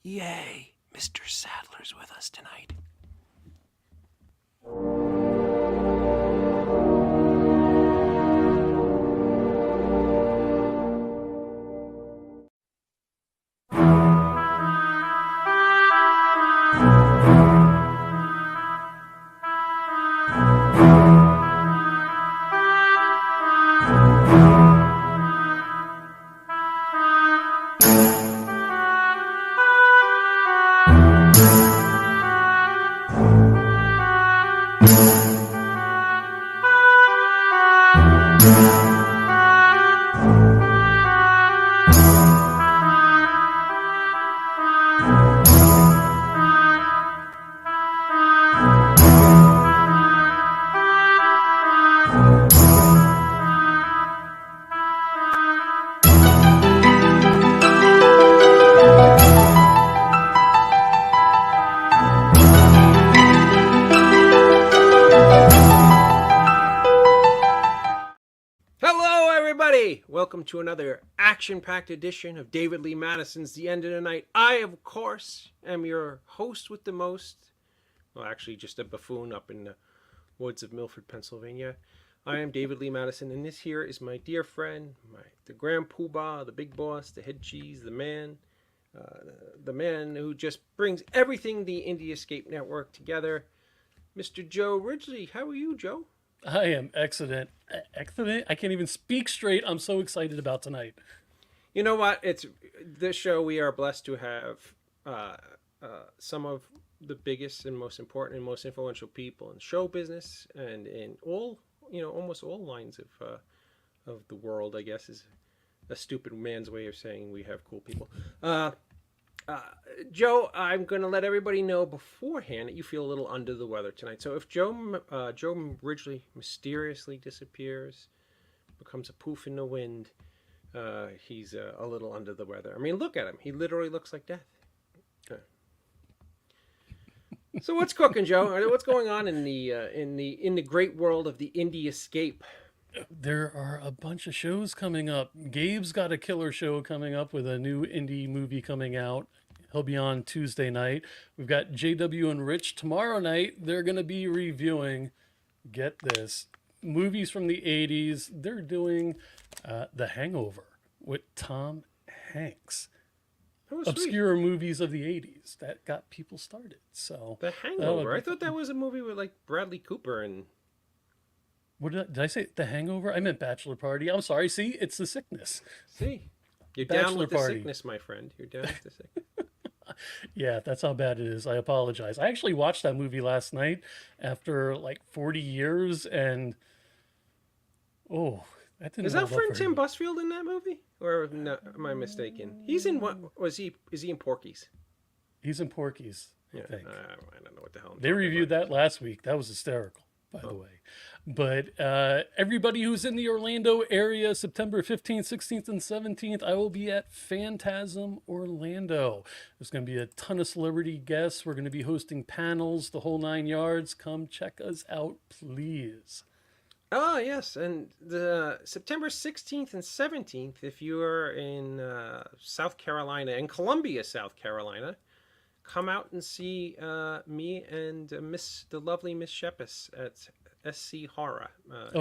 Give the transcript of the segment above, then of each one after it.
Yay, Mr. Sadler's with us tonight. Welcome to another action-packed edition of David Lee Madison's The End of the Night. I, of course, am your host with the most. Well, actually, just a buffoon up in the woods of Milford, Pennsylvania. I am David Lee Madison, and this here is my dear friend, the Grand Poobah, the big boss, the head cheese, the man who just brings everything the Indie Escape Network together, Mr. Joe Ridgely. How are you, Joe? I am excellent. Excellent. I can't even speak straight. I'm so excited about tonight. You know what? It's this show. We are blessed to have some of the biggest and most important and most influential people in show business and in all, almost all lines of the world. I guess is a stupid man's way of saying we have cool people. Joe, I'm going to let everybody know beforehand that you feel a little under the weather tonight. So if Joe Ridgely mysteriously disappears, becomes a poof in the wind, he's a little under the weather. I mean, look at him. He literally looks like death. So what's cooking, Joe? What's going on in the great world of the Indie Escape? There are a bunch of shows coming up. Gabe's got a killer show coming up with a new indie movie coming out. He'll be on Tuesday night. We've got JW and Rich tomorrow night. They're going to be reviewing, get this, movies from the 80s. They're doing The Hangover with Tom Hanks. Obscure movies of the 80s that got people started. So The Hangover. I thought that was a movie with like Bradley Cooper and... What did I say? The Hangover? I meant Bachelor Party. I'm sorry. See, it's the sickness. See, you're down with the sickness, my friend. You're down with the sickness. Yeah, that's how bad it is. I apologize. I actually watched that movie last night after like 40 years, and that didn't. Is that friend Tim Busfield in that movie, or no, am I mistaken? He's in what? Is he in Porky's? He's in Porky's. I think. I don't know what the hell. They reviewed that last week. That was hysterical, by the way. But everybody who's in the Orlando area, September 15th, 16th, and 17th, I will be at Phantasm Orlando. There's going to be a ton of celebrity guests. We're going to be hosting panels, the whole 9 yards. Come check us out, please. Oh, yes. And the September 16th and 17th, if you are in South Carolina, in Columbia, South Carolina, come out and see me and the lovely Miss Shepis at SC Horror.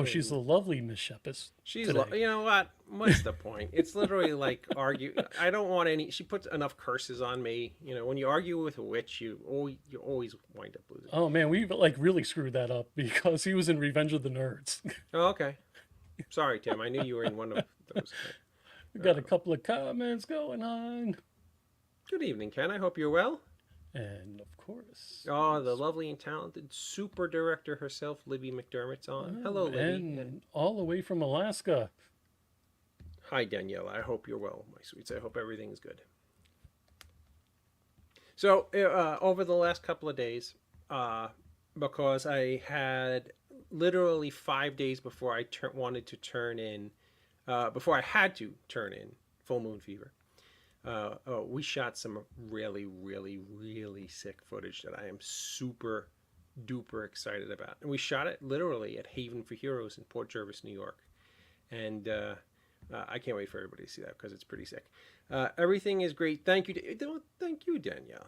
She's the lovely Miss Shepis. She's, you know what? What's the point? It's literally like argue. I don't want any. She puts enough curses on me. When you argue with a witch, you always wind up losing. Oh man, we like really screwed that up because he was in Revenge of the Nerds. Oh, okay. Sorry, Tim. I knew you were in one of those. We got a couple of comments going on. Good evening, Ken. I hope you're well. And of course, the lovely and talented super director herself, Libby McDermott's on. Hello, Libby. And all the way from Alaska. Hi, Danielle. I hope you're well, my sweets. I hope everything's good. So, over the last couple of days, because I had literally 5 days before I wanted to turn in, before I had to turn in Full Moon Fever. We shot some really, really, really sick footage that I am super duper excited about. And we shot it literally at Haven for Heroes in Port Jervis, New York. And I can't wait for everybody to see that because it's pretty sick. Everything is great. Thank you. Thank you, Danielle.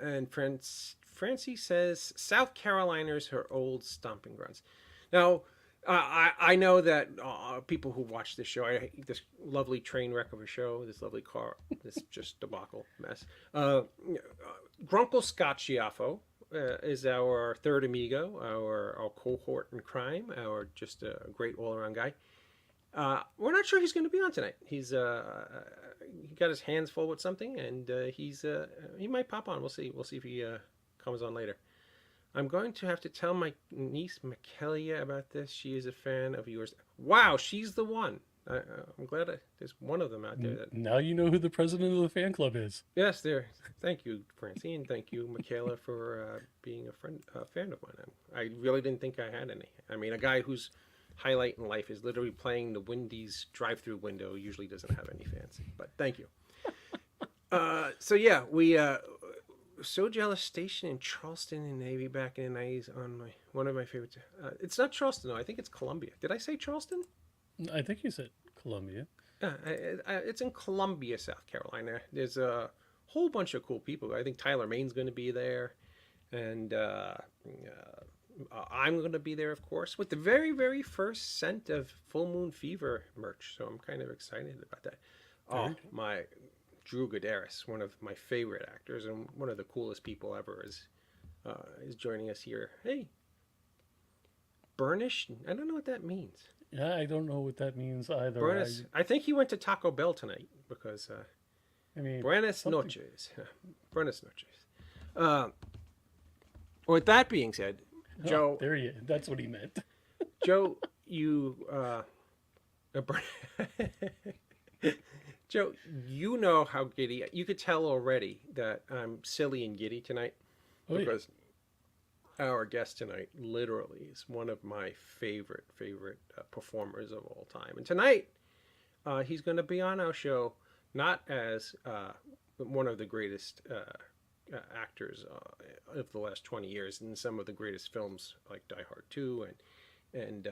And Francie says South Carolina's her old stomping grounds. Now, I know that people who watch this show, this lovely train wreck of a show, this lovely car, this just debacle mess. Grunkle Scott Schiaffo is our third amigo, our cohort in crime, our just a great all-around guy. We're not sure he's going to be on tonight. He got his hands full with something, and he might pop on. We'll see. We'll see if he comes on later. I'm going to have to tell my niece Michaelia about this. She is a fan of yours. Wow, she's the one. I'm glad there's one of them out there. Now you know who the president of the fan club is. Yes, there. Thank you, Francine. Thank you, Michaela, for being a fan of mine. I really didn't think I had any. I mean, a guy whose highlight in life is literally playing the Wendy's drive-through window usually doesn't have any fans. But thank you. So yeah, we so jealous station in Charleston in Navy back in the 90s on one of my favorites. It's not Charleston though. I think it's Columbia. Did I say Charleston? I think you said Columbia. It's in Columbia, South Carolina. There's a whole bunch of cool people. I think Tyler Maine's going to be there, and I'm going to be there, of course, with the very, very first scent of Full Moon Fever merch. So I'm kind of excited about that. Oh, my Drew Godaris, one of my favorite actors and one of the coolest people ever, is joining us here. Hey, Burnish? I don't know what that means. Yeah, I don't know what that means either. Buenos, I think he went to Taco Bell tonight because, I mean, Buenas noches. Buenas noches. With that being said, Joe. That's what he meant. Joe, Joe, you know how giddy. You could tell already that I'm silly and giddy tonight because our guest tonight literally is one of my favorite performers of all time. And tonight, he's going to be on our show not as one of the greatest actors of the last 20 years in some of the greatest films like Die Hard 2 and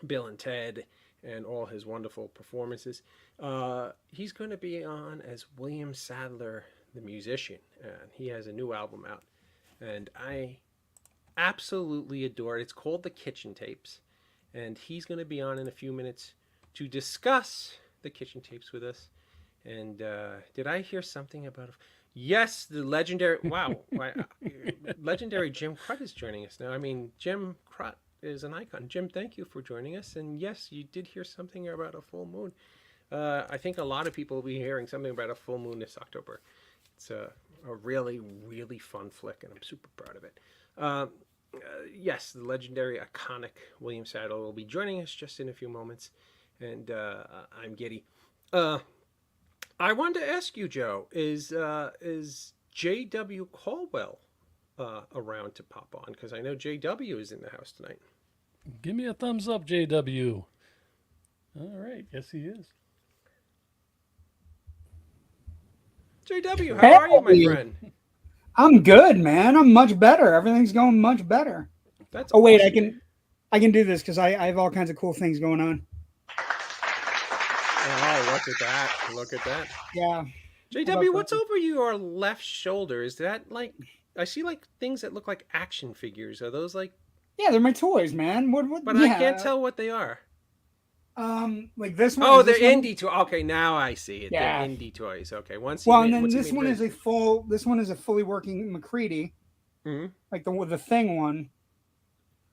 Bill and Ted and all his wonderful performances. He's going to be on as William Sadler, the musician, and he has a new album out. And I absolutely adore it. It's called The Kitchen Tapes. And he's going to be on in a few minutes to discuss the Kitchen Tapes with us. And did I hear something about... Yes, the legendary... Wow. Legendary Jim Crutt is joining us now. I mean, Jim Crutt is an icon. Jim, thank you for joining us. And yes, you did hear something about a full moon. I think a lot of people will be hearing something about a full moon this October. It's a really, really fun flick, and I'm super proud of it. Yes, the legendary, iconic William Sadler will be joining us just in a few moments, and I'm giddy. I wanted to ask you, Joe, is J.W. Caldwell around to pop on? Because I know J.W. is in the house tonight. Give me a thumbs up, J.W. All right, yes he is. JW, how are you, my friend? I'm good, man. I'm much better. Everything's going much better. That's wait, awesome. I can do this because I have all kinds of cool things going on. Oh, look at that. Look at that. Yeah. JW, what's over your left shoulder? Is that like, I see like things that look like action figures. Are those like... Yeah, they're my toys, man. But I can't tell what they are. Like this one. Oh, they're indie toys. Okay, now I see it. Yeah. They're indie toys. Okay, and then this one is a fully working McCready. Mm-hmm. Like the thing one.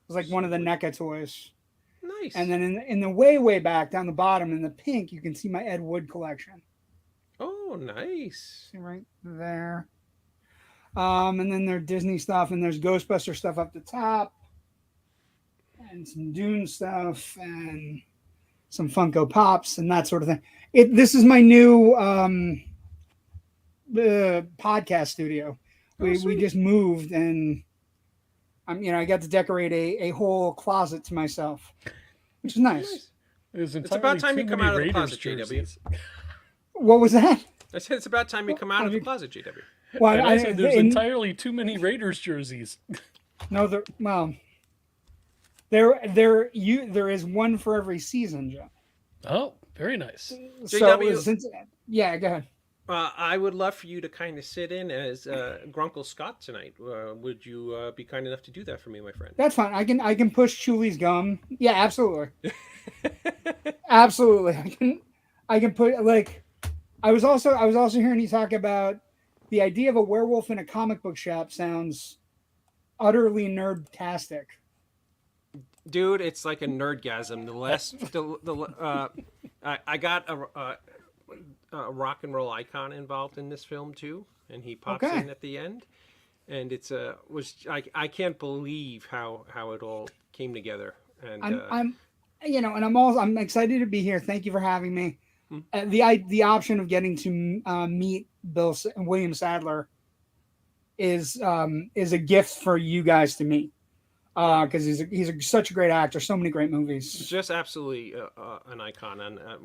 It's like one of the NECA toys. Nice. And then in the way back down the bottom in the pink, you can see my Ed Wood collection. Oh, nice. See right there. And then there's Disney stuff, and there's Ghostbuster stuff up the top, and some Dune stuff, and some Funko Pops and that sort of thing. This is my new podcast studio. We just moved, and I got to decorate a whole closet to myself, which is nice. It's about time you come out of the closet, JW. What was that? I said it's about time you come out of the closet, JW. Well, I said there's entirely too many Raiders jerseys. No, there is one for every season, Joe. Oh, Very nice. So JW, since yeah, go ahead. I would love for you to kind of sit in as Grunkle Scott tonight. Would you be kind enough to do that for me, my friend? That's fine. I can push Chuli's gum. Yeah, absolutely. Absolutely. I can put like I was also hearing you talk about the idea of a werewolf in a comic book shop sounds utterly nerdtastic. Dude, it's like a nerdgasm. I got a rock and roll icon involved in this film too, and he pops Okay. in at the end, and I can't believe how it all came together. And I'm I'm excited to be here. Thank you for having me. The option of getting to meet William Sadler is a gift for you guys to meet because he's such a great actor, so many great movies, just absolutely an icon,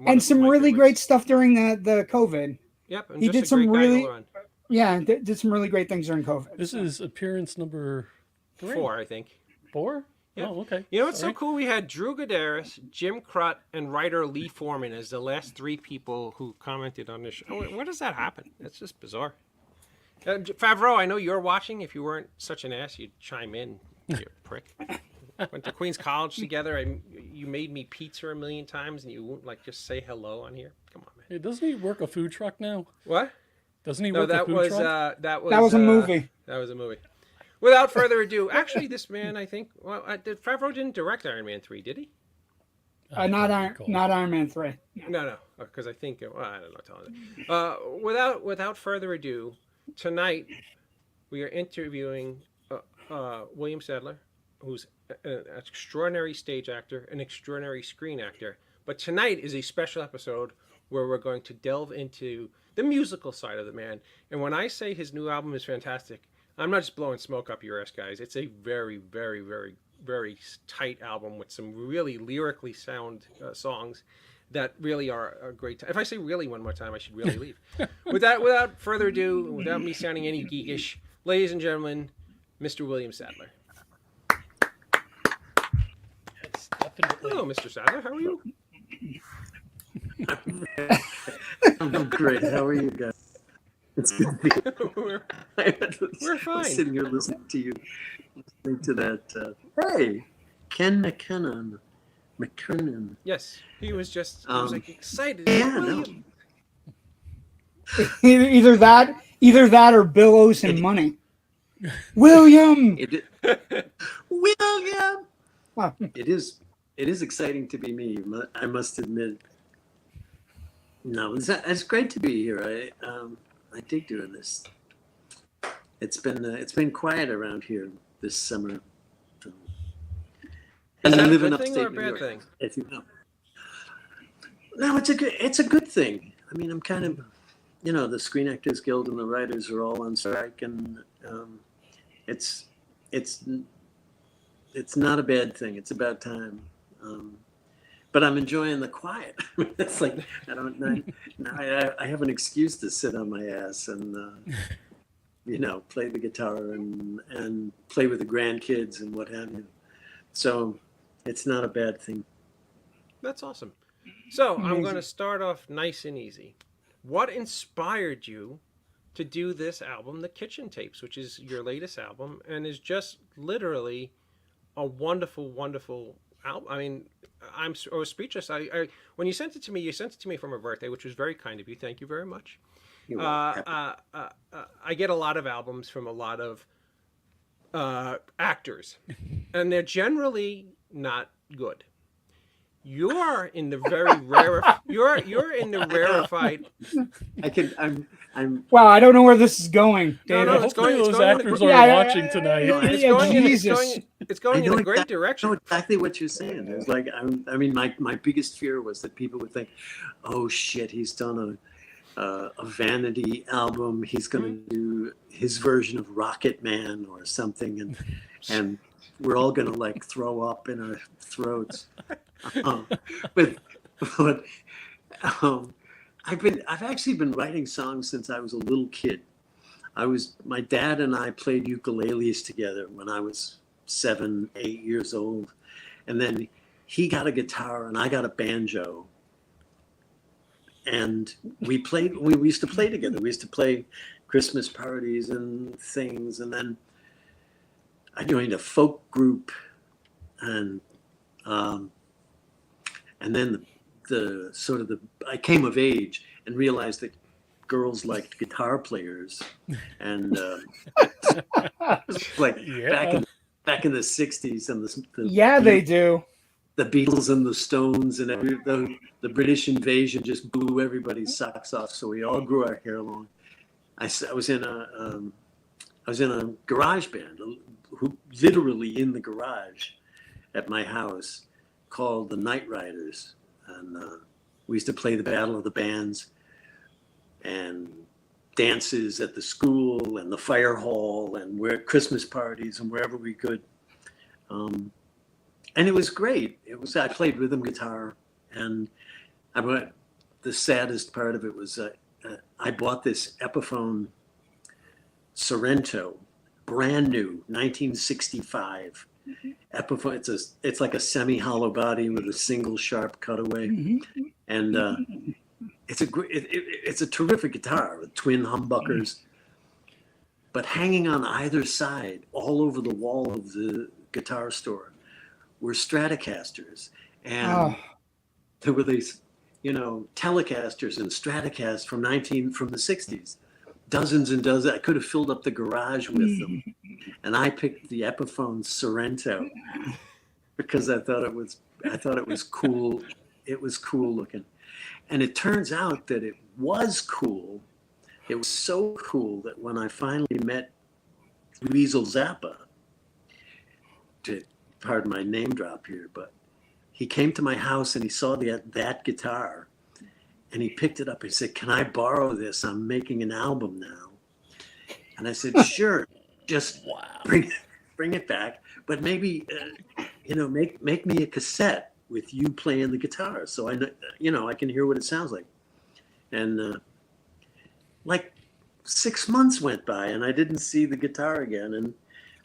and some really great stuff during the COVID. Yep, and he just did a some great guy really all around. yeah did some really great things during COVID. This is appearance number 3. 4, I think. 4? Yeah. Oh, okay. You know what's Sorry. so cool? We had Drew Godaris, Jim Crut, and writer Lee Foreman as the last 3 people who commented on this show. Where does that happen? That's just bizarre. Favreau, I know you're watching. If you weren't such an ass, you'd chime in, you prick. Went to Queens College together. You made me pizza a million times, and you won't just say hello on here. Come on, man. Hey, doesn't he work a food truck now? What? Doesn't he No, work a food truck? that was a movie. That was a movie. Without further ado, actually, this man, I think, Favreau didn't direct Iron Man 3, did he? Not Iron Man 3. No, because I think, I don't know. Telling you. Without further ado, tonight we are interviewing William Sadler, who's an extraordinary stage actor, an extraordinary screen actor. But tonight is a special episode where we're going to delve into the musical side of the man. And when I say his new album is fantastic, I'm not just blowing smoke up your ass, guys. It's a very, very, very, very tight album with some really lyrically sound songs that really are a great time. If I say really one more time, I should really leave. Without further ado, without me sounding any geekish, ladies and gentlemen, Mr. William Sadler. Yes, definitely. Hello, Mr. Sadler. How are you? I'm great. How are you guys? It's good to be We're fine. I'm sitting here listening to you, listening to that. Hey, Ken McKinnon. Yes, he was just excited. Yeah, no. Either that or Bill owes him money. William. William. Wow. It is exciting to be me. I must admit. No, it's great to be here. I dig doing this. It's been quiet around here this summer. And I live in a good thing or a upstate New bad York, thing? as you know. No, it's a good thing. I mean, I'm kind of, the Screen Actors Guild and the writers are all on strike, and it's not a bad thing. It's about time. But I'm enjoying the quiet. It's like I have an excuse to sit on my ass and play the guitar and play with the grandkids and what have you. So it's not a bad thing. That's awesome. So I'm going to start off nice and easy. What inspired you to do this album, The Kitchen Tapes, which is your latest album and is just literally a wonderful, wonderful album? I mean, I was speechless. When you sent it to me for my birthday, which was very kind of you. Thank you very much. You're welcome. I get a lot of albums from a lot of actors, and they're generally not good. You're in the very rare. You're in the rarefied. I'm. Wow, I don't know where this is going, David. No, Hopefully it's those going in actors the- are Yeah, watching tonight. It's going in a great I direction. know exactly what you're saying. It's like my biggest fear was that people would think, "Oh shit, he's done a vanity album. He's going to do his version of Rocket Man or something, and we're all going to throw up in our throats." But I've actually been writing songs since I was a little kid. My dad and I played ukuleles together when I was 7, 8 years old. And then he got a guitar and I got a banjo. and we used to play together. We used to play Christmas parties and things. And then I joined a folk group, and then I came of age and realized that girls liked guitar players, and like Yeah. back in the 60s, and They do. the Beatles and the Stones and the British invasion just blew everybody's socks off. So we all grew our hair long. I was in a garage band, literally in the garage at my house, called the Night Riders, and we used to play the Battle of the Bands and dances at the school and the fire hall and Christmas parties and wherever we could. And it was great. I played rhythm guitar, and the saddest part of it was I bought this Epiphone Sorrento, brand new, 1965 Epiphone. It's like a semi-hollow body with a single sharp cutaway, and it's a terrific guitar with twin humbuckers. But hanging on either side, all over the wall of the guitar store, were Stratocasters, and there were these, Telecasters and Stratocasts from the 60s, dozens and dozens. I could have filled up the garage with them, and I picked the Epiphone Sorrento because I thought it was cool. It was cool looking, and it turns out that it was cool. It was so cool that when I finally met Weasel Zappa, pardon my name drop here, but he came to my house and he saw that guitar, and he picked it up. He said, "Can I borrow this? I'm making an album now." And I said, "Sure, just bring it back, but maybe make me a cassette with you playing the guitar, so I can hear what it sounds like." And like 6 months went by, and I didn't see the guitar again, and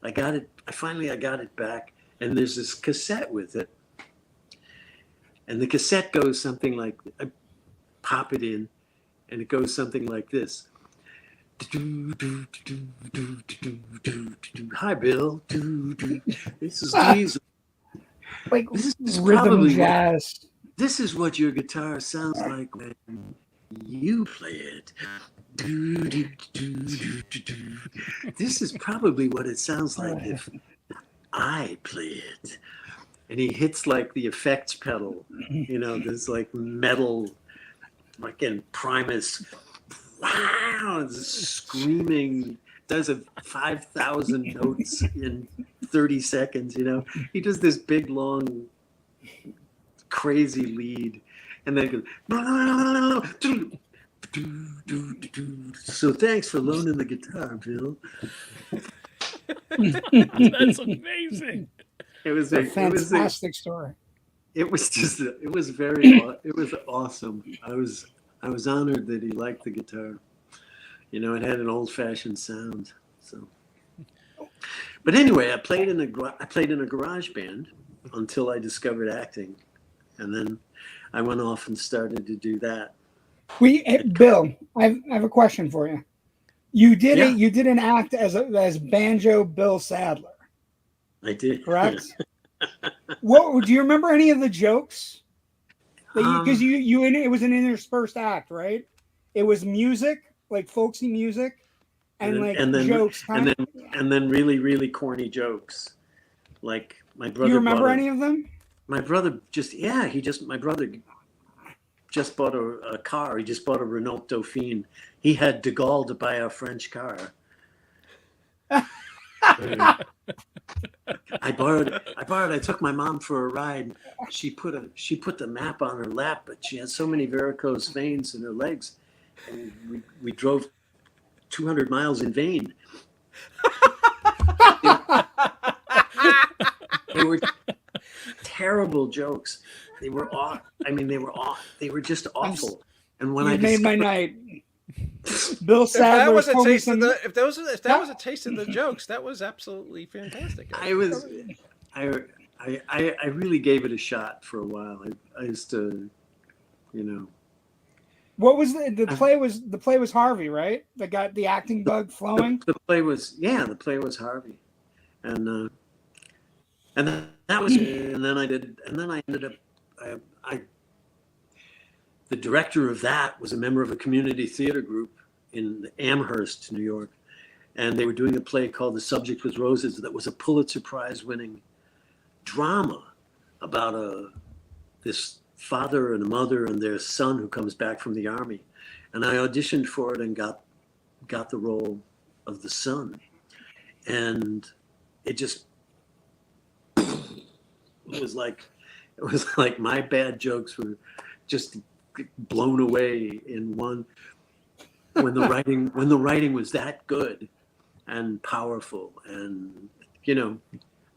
I got it back, and there's this cassette with it. And the cassette goes something like, I pop it in, and it goes something like this. "Hi, Bill. This is Diesel. Like This is rhythm probably jazz. This is what your guitar sounds like when you play it. This is probably what it sounds like if I play it." And he hits like the effects pedal, this like metal, like in Primus, wow, screaming, does 5,000 notes in 30 seconds, He does this big, long, crazy lead, and then goes, "So thanks for loaning the guitar, Bill." That's amazing. It was a fantastic story. It was awesome. I was honored that he liked the guitar. It had an old-fashioned sound. So, but anyway, I played in a garage band until I discovered acting, and then I went off and started to do that. Bill, I have a question for you. You did an act as Banjo Bill Sadler. I did. Correct. What do you remember any of the jokes? Because it was an interspersed act, right? It was music, like folksy music, and then jokes. And then really, really corny jokes. Like my brother. You remember any of them? My brother my brother just bought a car. He just bought a Renault Dauphine. He had De Gaulle to buy a French car. I took my mom for a ride. She put the map on her lap, but she had so many varicose veins in her legs, and we drove 200 miles in vain. They were terrible jokes. They were just awful. And when I made my night. Bill Sadler. If that was a taste of the jokes, that was absolutely fantastic. I really gave it a shot for a while. I used to, What was the play? The play was Harvey, right? That got the acting bug flowing. The play was Harvey, and then that was, and then I ended up, the director of that was a member of a community theater group in Amherst, New York, and they were doing a play called The Subject Was Roses that was a Pulitzer Prize winning drama about this father and a mother and their son who comes back from the army. And I auditioned for it and got the role of the son. And it just it was like my bad jokes were just blown away in one, when the writing was that good and powerful. And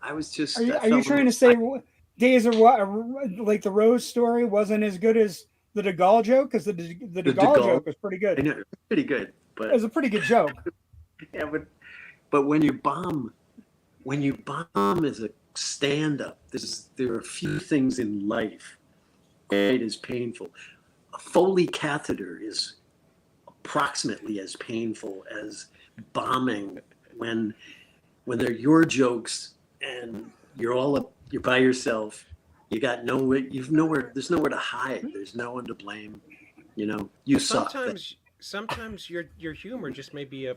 I was just, are you trying to say Days of What, like the Rose story wasn't as good as the De Gaulle joke? Because the De Gaulle joke was pretty good. I know, it was pretty good, but it was a pretty good joke. Yeah, but when you bomb as a stand-up, there are a few things in life that is painful. A Foley catheter is approximately as painful as bombing when they're your jokes and you're by yourself. You got there's nowhere to hide. There's no one to blame. You suck. Sometimes your humor just may be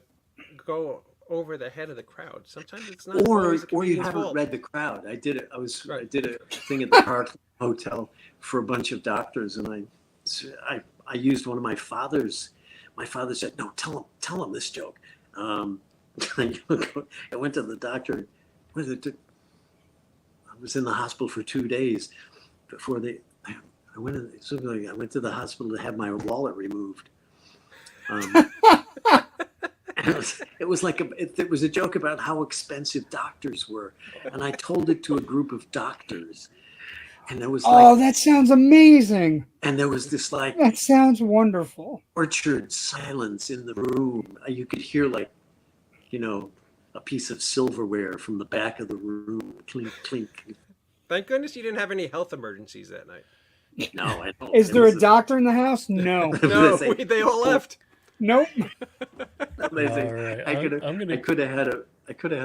go over the head of the crowd. Sometimes it's not. Or you haven't read the crowd. I did it. I did a thing at the Park Hotel for a bunch of doctors, and I used one of my father's. My father said, "No, tell him this joke." I went to the doctor. I was in the hospital for 2 days before I went to the hospital to have my wallet removed. It was a joke about how expensive doctors were, and I told it to a group of doctors, and there was that sounds amazing. And there was this that sounds wonderful, tortured silence in the room. You could hear a piece of silverware from the back of the room, clink clink. Thank goodness you didn't have any health emergencies that night. No, I don't. Is there a doctor in the house? No. No, they all left. Nope. Amazing. Right. I could have had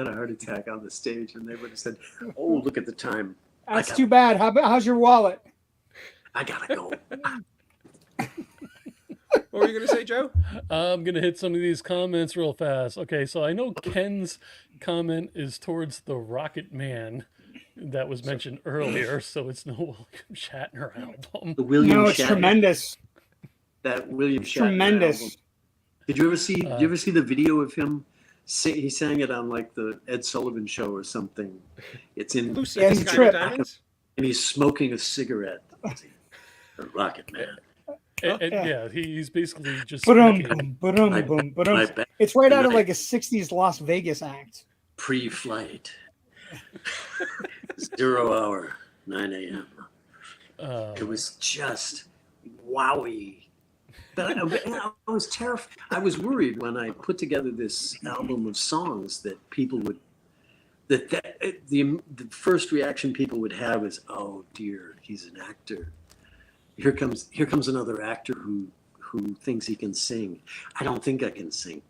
a heart attack on the stage, and they would have said, "Oh, look at the time." That's too bad. How's your wallet? I gotta go. What were you going to say, Joe? I'm going to hit some of these comments real fast. Okay, so I know Ken's comment is towards the Rocket Man that was mentioned earlier, so it's no William Shatner album. The William No, it's Shatner, tremendous. That William Shatner Tremendous. album. Did you ever see the video of him? He sang it on the Ed Sullivan Show or something. It's in Lucy Yeah, and he the tripped. Diamonds? and he's smoking a cigarette. The Rocket Man. Yeah, he's basically just Boom, speaking. boom, My boom, bad. boom. My bad. It's right out of Right. a 60s Las Vegas act. Pre-flight. 0 hour, 9 a.m. It was just wowie. But I was terrified. I was worried when I put together this album of songs that people would, the first reaction people would have is, "Oh dear, he's an actor. Here comes another actor who thinks he can sing." I don't think I can sing,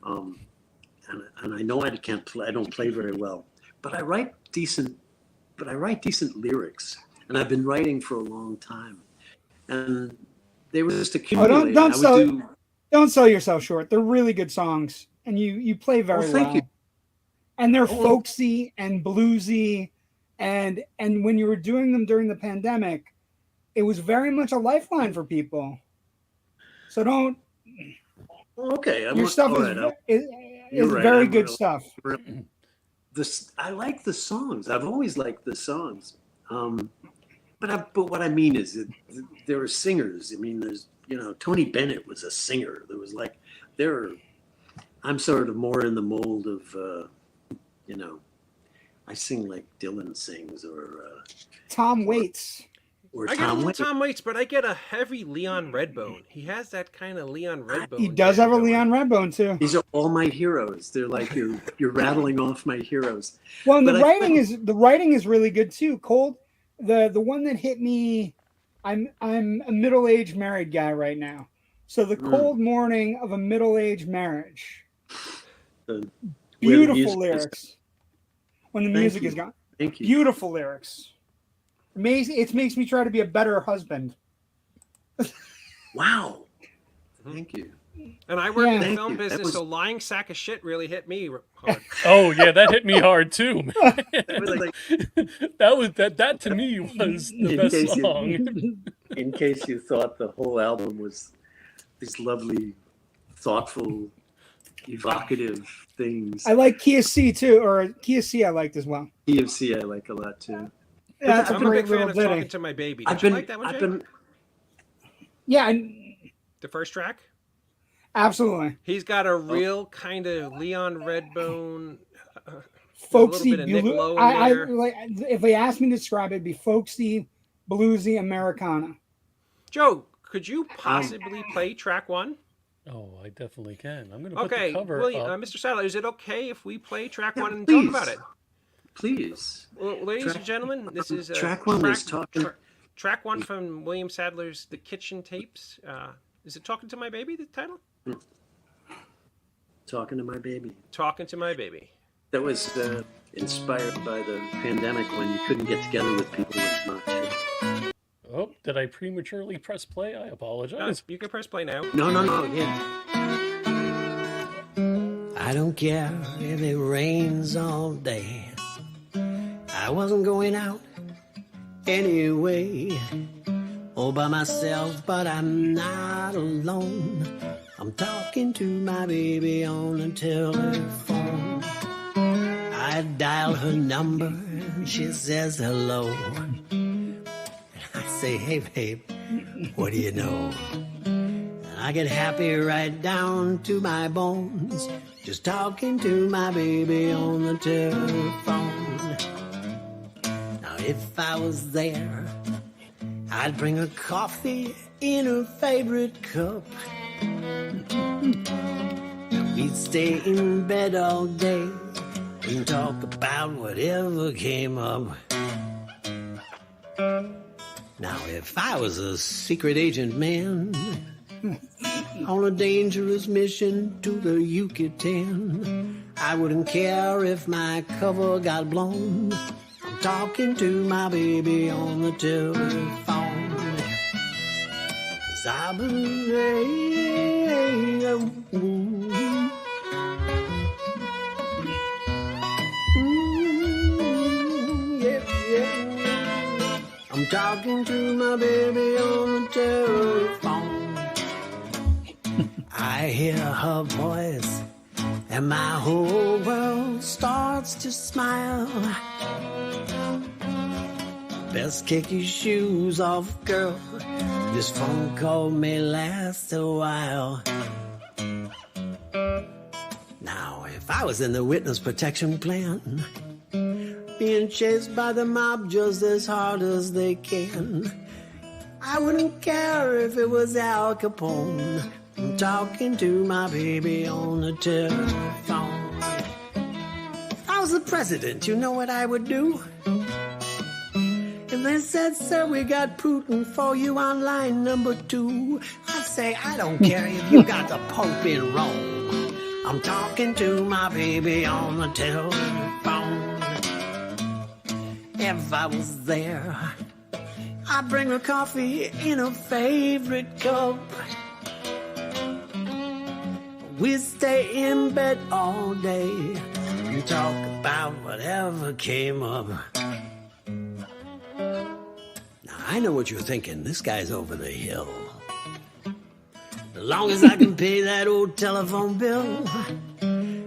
and I know I can't play. I don't play very well, but I write decent lyrics, and I've been writing for a long time, and they were just accumulating. Don't sell yourself short. They're really good songs, and you play very well. Thank you. And they're folksy and bluesy, and when you were doing them during the pandemic, it was very much a lifeline for people. So don't. Okay, Your stuff is right, very I'm good real- stuff. I like the songs. I've always liked the songs. But what I mean is that there are singers. I mean, there's Tony Bennett was a singer. I'm sort of more in the mold of I sing like Dylan sings or Tom Waits. I get a little Tom Waits, but I get a heavy Leon Redbone. He has that kind of Leon Redbone. He does have a going. Leon Redbone too. These are all my heroes. They're like you're rattling off my heroes. Well, and But the writing is really good too. Cold, the one that hit me. I'm a middle-aged married guy right now, So the cold morning of a middle-aged marriage. The- Beautiful music is- lyrics. When the Thank music you. is gone. Thank you. Beautiful lyrics. Amazing. It makes me try to be a better husband. Wow. Thank you. And I work in the Yeah. film Thank you. That business, was- so lying sack of shit really hit me hard. Oh yeah, that hit me hard too. Man. That was like, That to me was the In best case you- song. in case you thought the whole album was these lovely, thoughtful, evocative things. I like Kia C too, or Kia C I liked as well. EFC I like a lot too. That's a I'm a great big fan little of Talking ditty. to My Baby. I've Did you been, like that one, I've Jay? been, Yeah, The first track? absolutely. He's got a real kind of Leon Redbone, Folksy, bit of Nick Lowe in I there. like. If they asked me to describe it, it'd be folksy, bluesy, Americana. Joe, could you possibly play track one? Oh, I definitely can. I'm gonna put Okay, the cover William, up. Mr. Sadler, is it okay if we play track Yeah, one and please. talk about it? please. Well, ladies Track- and gentlemen, this is track one is talking. track one from William Sadler's The Kitchen Tapes. Is it Talking to My Baby, the title? Talking to My Baby. Talking to My Baby. That was inspired by the pandemic when you couldn't get together with people as much. Oh, did I prematurely press play? I apologize. You can press play now. No, yeah. I don't care if it rains all day. I wasn't going out anyway. All by myself, but I'm not alone. I'm talking to my baby on the telephone. I dial her number, she says hello. And I say, hey babe, what do you know? I get happy right down to my bones, just talking to my baby on the telephone. Now if I was there, I'd bring her coffee in her favorite cup. We'd stay in bed all day and talk about whatever came up. Now if I was a secret agent man on a dangerous mission to the Yucatan, I wouldn't care if my cover got blown. I'm talking to my baby on the telephone. 'Cause I yeah. I'm talking to my baby on the telephone. I hear her voice and my whole world starts to smile. Best kick your shoes off, girl. This phone call may last a while. Now, if I was in the witness protection plan, being chased by the mob just as hard as they can, I wouldn't care if it was Al Capone. I'm talking to my baby on the telephone. If I was the president, you know what I would do? If they said, sir, we got Putin for you on line number 2, I'd say, I don't care if you got the Pope in Rome. I'm talking to my baby on the telephone. If I was there, I'd bring her coffee in her favorite cup. We'd stay in bed all day and talk about whatever came up. Now, I know what you're thinking. This guy's over the hill. As long as I can pay that old telephone bill,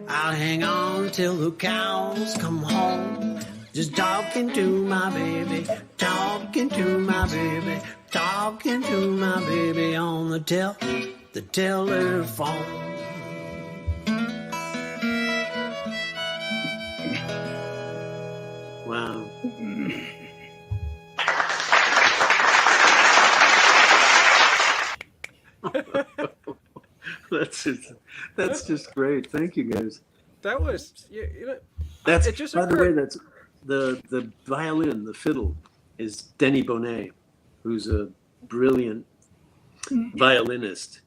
I'll hang on till the cows come home. Just talking to my baby, talking to my baby, talking to my baby on the telephone. Wow. That's just great. Thank you guys. That was, you know, That's it just by the way, occurred- that's the violin, the fiddle is Denny Bonet, who's a brilliant violinist.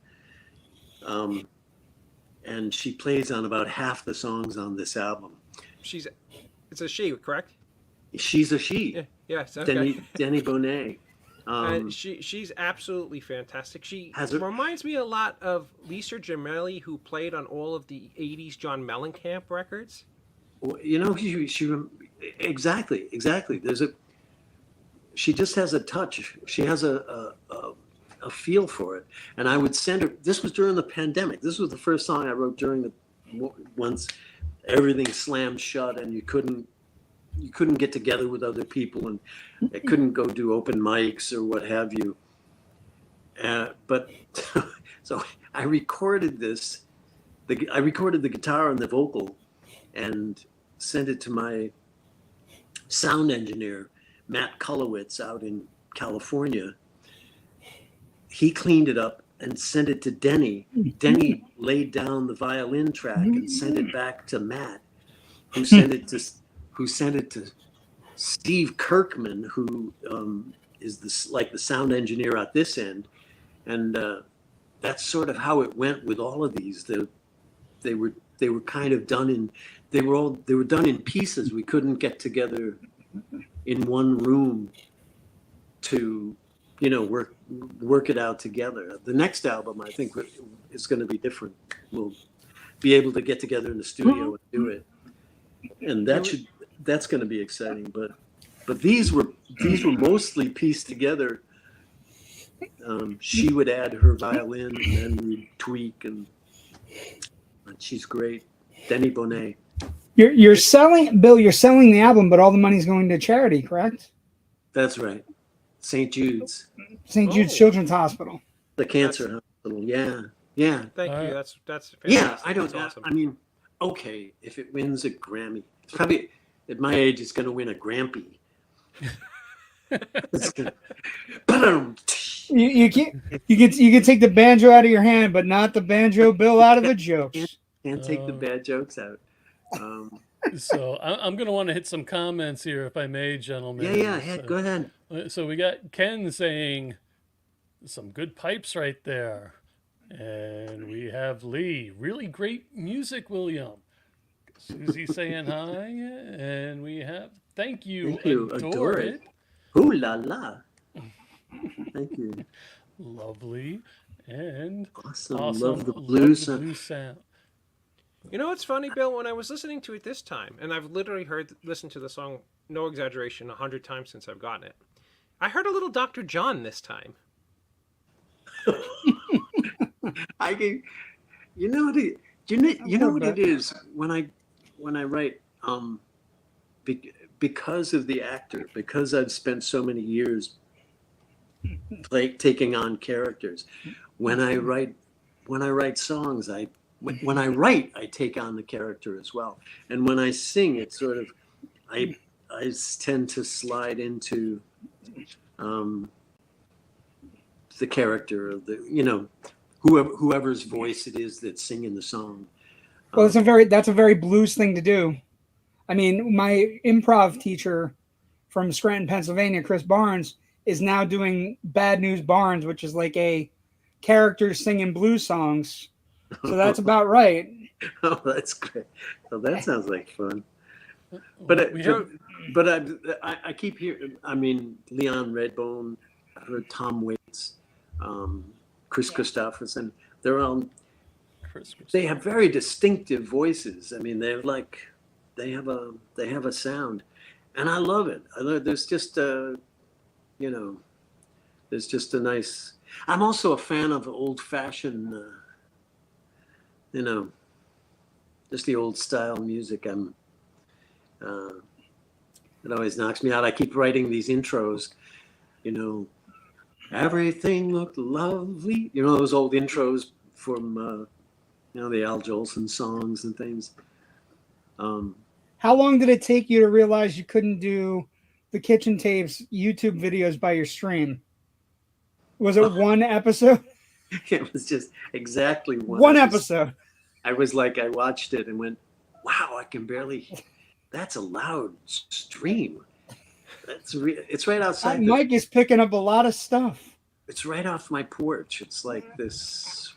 And she plays on about half the songs on this album. It's a she, correct? She's a she. Yeah. Yes. Okay. Denny Bonet. She's absolutely fantastic. She Has it- reminds me a lot of Lisa Gemelli, who played on all of the '80s John Mellencamp records. You know, she exactly. She just has a touch. She has a feel for it. And I would send her. This was during the pandemic. This was the first song I wrote once everything slammed shut and you couldn't get together with other people and I couldn't go do open mics or what have you. But so I recorded this. I recorded the guitar and the vocal and sent it to my sound engineer, Matt Kulowitz, out in California. He cleaned it up and sent it to Denny. Denny laid down the violin track and sent it back to Matt, who sent it to Steve Kirkman, who is the sound engineer at this end. And that's sort of how it went with all of these. They were kind of done in they were done in pieces. We couldn't get together in one room to work it out together. The next album, I think, is going to be different. We'll be able to get together in the studio and do it, and that's going to be exciting. But these were mostly pieced together. She would add her violin, and then we'd tweak, and she's great. Denny Bonet. You're selling the album, but all the money's going to charity, correct? That's right. St. Jude's. St. Jude's Children's Hospital. The cancer hospital. Yeah. Thank you. That's fantastic. Yeah, I don't. That's awesome. I mean, okay, if it wins a Grammy, it's probably at my age, it's going to win a Grampy. You can take the banjo out of your hand, but not the banjo bill out of the jokes. Can't take the bad jokes out. So I'm going to want to hit some comments here, if I may, gentlemen. Yeah, go ahead. So we got Ken saying some good pipes right there. And we have Lee, really great music, William. Susie saying hi. And we have, thank you, adore it. Ooh la la. Thank you. Lovely. And awesome. Love the blues sound. You know what's funny, Bill? When I was listening to it this time, and I've literally listened to the song, no exaggeration, 100 times since I've gotten it, I heard a little Dr. John this time. You know what it is when I write, because of the actor, because I've spent so many years taking on characters. When I write songs, when I write, I take on the character as well. And when I sing, it's sort of, I tend to slide into the character of whoever's voice it is that's singing the song. Well, that's a very blues thing to do. I mean, my improv teacher from Scranton, Pennsylvania, Chris Barnes, is now doing Bad News Barnes, which is like a character singing blues songs. So that's about right. Oh, that's great. Well, that sounds like fun. But I keep hearing. I mean, Leon Redbone, I heard Tom Waits, Chris Christopherson. They're all. They have very distinctive voices. I mean, they have a sound, and I love it. There's just there's just a nice. I'm also a fan of old-fashioned. Just the old style music. It always knocks me out. I keep writing these intros, everything looked lovely. Those old intros from, the Al Jolson songs and things. How long did it take you to realize you couldn't do the Kitchen Tapes YouTube videos by your stream? Was it one episode? It was just exactly one episode. I was like, I watched it and went, wow, I can barely, that's a loud stream. It's right outside. That mic is picking up a lot of stuff. It's right off my porch. It's like this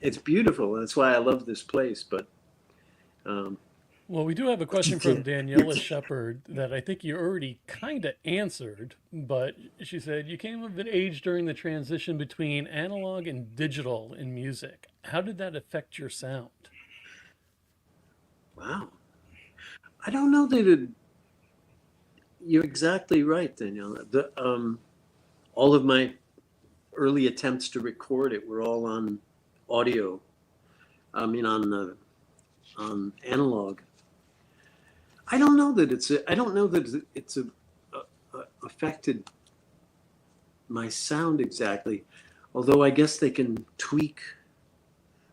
it's beautiful. That's why I love this place. But Well, we do have a question from Daniela Shepard that I think you already kind of answered, but she said, you came of an age during the transition between analog and digital in music. How did that affect your sound? wow, I don't know that you're exactly right, Daniela. All of my early attempts to record it were all on audio. I mean, on analog. I don't know that it's affected my sound exactly, although I guess they can tweak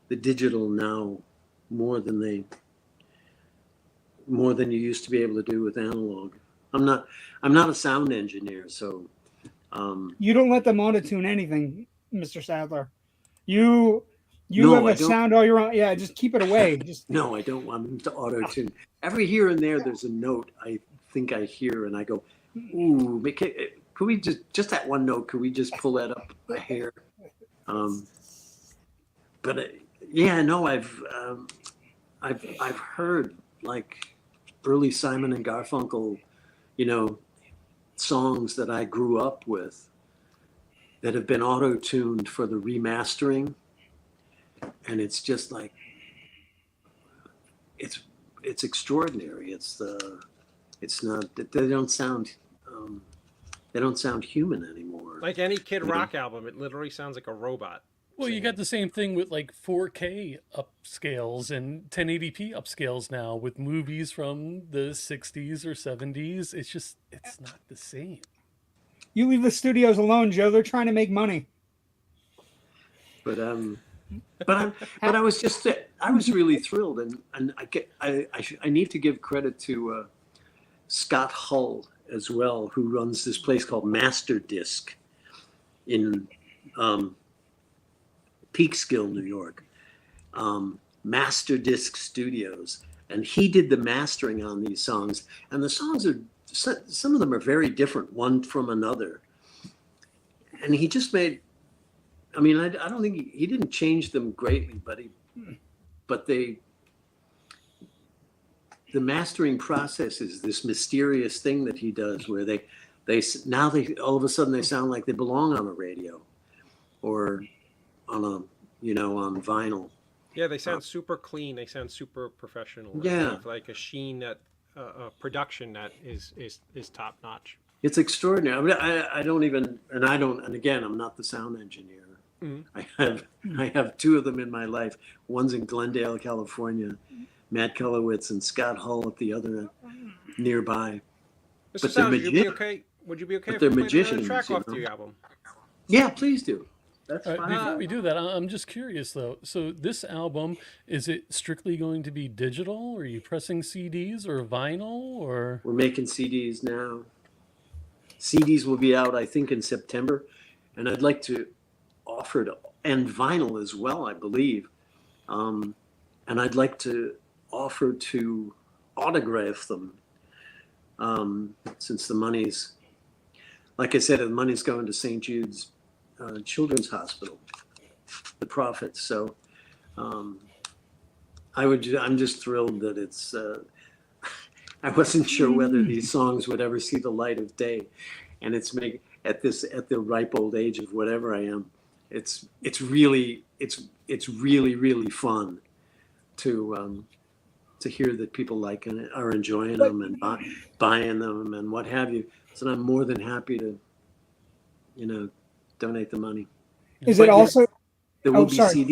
the digital now more than you used to be able to do with analog. I'm not a sound engineer, so You don't let them auto-tune anything, Mr. Sadler. You No, have I a don't. sound all your own. Yeah, just keep it away. Just No, I don't want them to auto tune. Every here and there, there's a note I think I hear, and I go, "Ooh, could we just that one note? Could we just pull that up a hair?" But yeah, no, I've heard like early Simon and Garfunkel, songs that I grew up with that have been auto tuned for the remastering, and it's just like it's extraordinary. It's not that they don't sound human anymore. Like any Kid Rock album, it literally sounds like a robot. Well, you got the same thing with like 4K upscales and 1080p upscales now with movies from the 60s or 70s. It's not the same. you leave the studios alone, Joe. They're trying to make money. But I was really thrilled, and I need to give credit to Scott Hull as well, who runs this place called Master Disc in Peekskill, New York. Master Disc Studios, and he did the mastering on these songs, and the songs are some of them are very different one from another, and he just made. I mean, I don't think he didn't change them greatly, but the mastering process is this mysterious thing that he does where they all of a sudden they sound like they belong on a radio or on on vinyl. Yeah, they sound super clean. They sound super professional. Yeah. They have like a sheen that production that is top notch. It's extraordinary. I mean, I don't even, and again, I'm not the sound engineer. Mm-hmm. I have two of them in my life. One's in Glendale, California, Matt Kelowitz and Scott Hull at the other nearby. Mr. But Sadler, they're would you be okay? Would you be okay but if they're we played another magicians, track you off know? the album? Yeah, please do. That's All right, fine. before we do that, I'm just curious though. So this album, is it strictly going to be digital? Are you pressing CDs or vinyl or? We're making CDs now. CDs will be out, I think, in September, and I'd like to offer to, and vinyl as well, I believe. And I'd like to offer to autograph them, since the money's, like I said, the money's going to St. Jude's Children's Hospital, the profits. So I'm just thrilled that it's. I wasn't sure whether these songs would ever see the light of day, and at the ripe old age of whatever I am, it's really fun to hear that people like and are enjoying them and buying them and what have you. So I'm more than happy to, donate the money. Is it also? There will Oh, be sorry.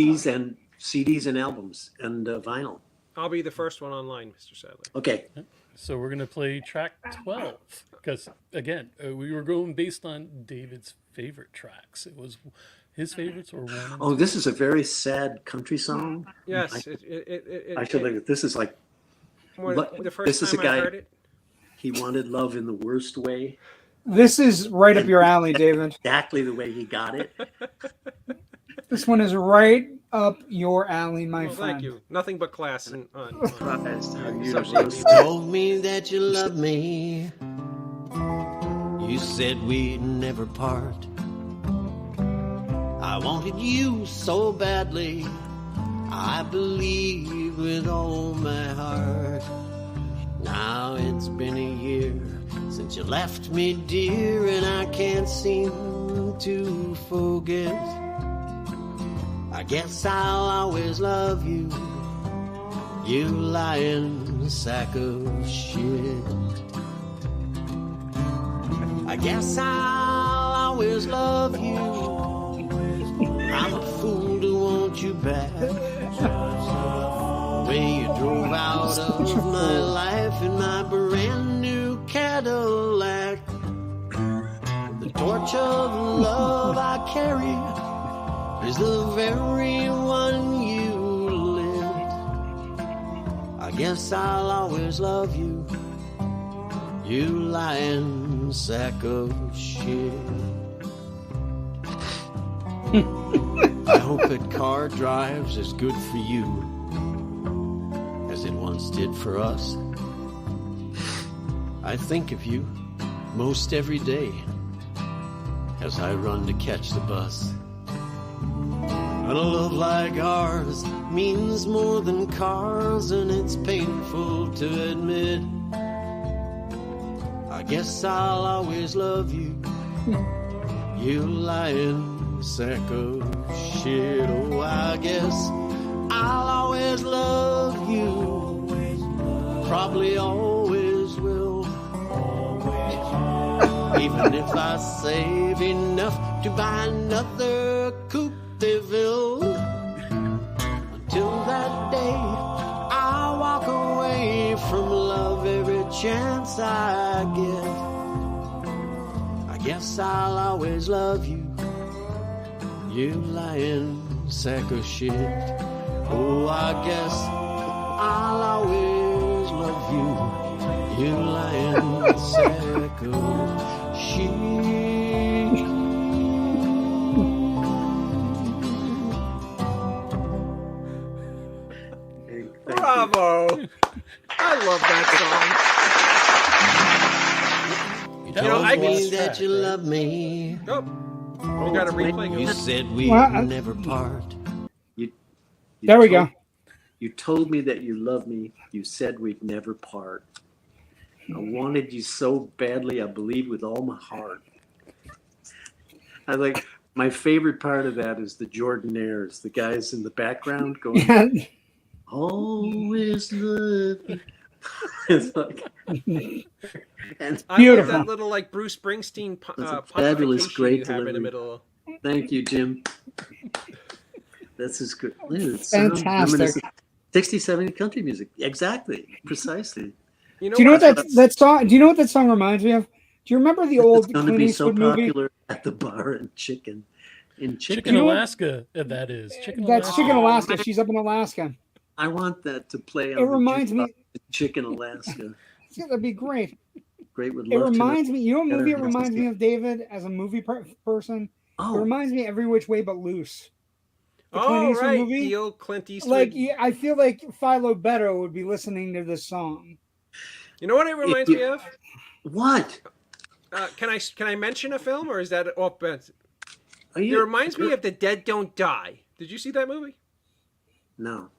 CDs and albums and vinyl. I'll be the first one online, Mr. Sadler. Okay. So we're going to play track 12 because, again, we were going based on David's favorite tracks. It was his favorites or one. Oh, this is a very sad country song. Yes, I should think that this is like the first this is a time I guy. heard it. He wanted love in the worst way, This is right up your alley, David. exactly the way he got it. This one is right up your alley, my Well, friend. thank you. Nothing but class on Surprised how you subject. Told me that you love me. You said we'd never part. I wanted you so badly, I believe with all my heart. Now it's been a year since you left me, dear, and I can't seem to forget. I guess I'll always love you, you lying sack of shit. I guess I'll always love you. I'm a fool to want you back. The way you drove out of my life in my brand new Cadillac. The torch of love I carry is the very one you lit. I guess I'll always love you, you lying sack of shit. I hope that car drives as good for you as it once did for us. I think of you most every day as I run to catch the bus. But a love like ours means more than cars, and it's painful to admit. I guess I'll always love you, you lying sack of shit. Oh, I guess I'll always love you, probably always will. Even if I save enough to buy another coupe de ville. Until that day, I'll walk away from love every chance I get. I guess I'll always love you, you lying sack of shit. Oh, I guess I'll always love you, you lying sack of shit. Bravo! I love that song. That You know, was I the can- last that track, you right? love me. Nope. We got a replay You going. said we'd Well, never part. You There we told- go. You told me that you loved me. You said we'd never part. I wanted you so badly, I believe with all my heart. I like my favorite part of that is the Jordanaires, the guys in the background going, Yeah. always love you. It's like, and I love Beautiful. that little like Bruce Springsteen That's a fabulous, pontification great you have in the delivery. middle. thank you, Jim. This is good. It sounds Fantastic. reminiscent. 60, 70 country music. Exactly. Precisely. You know, Do you know what what? that song? Do you know what that song reminds me of? Do you remember the old It's going to Clint be so Eastwood movie? popular at the bar in Chicken. Chicken You know what- Alaska, that is. Chicken That's Alaska. Chicken Oh, Alaska. man. She's up in Alaska. I want that to play on It the reminds me. jukebox in Chicken Alaska. Yeah, that'd be great. Great would It love reminds me. You know what movie it Better reminds me House. of, David, as a movie person? It Oh, reminds me of Every Which Way But Loose. The Clint Oh, Eastwood right. movie? The old Clint Eastwood. Like, yeah, I feel like Philo Beto would be listening to this song. You know what it reminds you- me of? what? Can I mention a film, or is that off? It Are you? reminds me of The Dead Don't Die. Did you see that movie? No.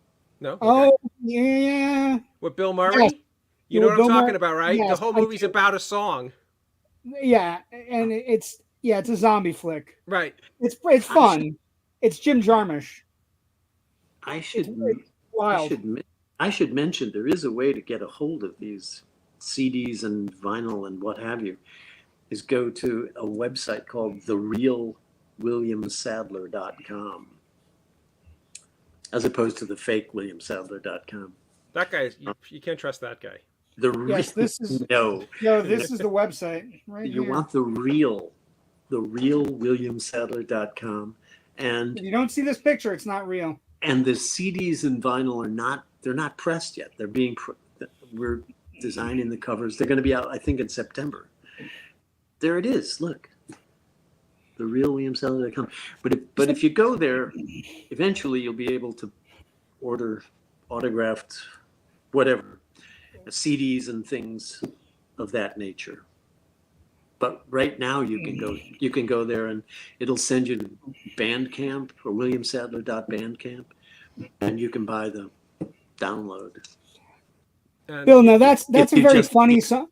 No. Okay. Oh, yeah. With Bill Murray. Yes. You know With what Bill I'm talking Murray. about, right? Yes, The whole I movie's do. about a song. Yeah, and it's a zombie flick. Right. It's fun. It's Jim Jarmusch. I should. It's I wild. should mention there is a way to get a hold of these CDs and vinyl and what have you. Is go to a website called therealwilliamsadler.com as opposed to the fake williamsadler.com. That guy, you can't trust that guy. The Yes, this is no. no. This is the website right You here. want the real williamsadler.com, and If you don't see this picture, it's not real. the CDs and vinyl they're not pressed yet. They're being we're designing the covers. They're going to be out, I think, in September. There it is. Look, the real williamsadler.com. But if you go there, eventually you'll be able to order autographed whatever CDs and things of that nature. but right now you can go there and it'll send you to Bandcamp or williamsadler.bandcamp, and you can buy the download. And Bill, now that's if a you very just- funny song.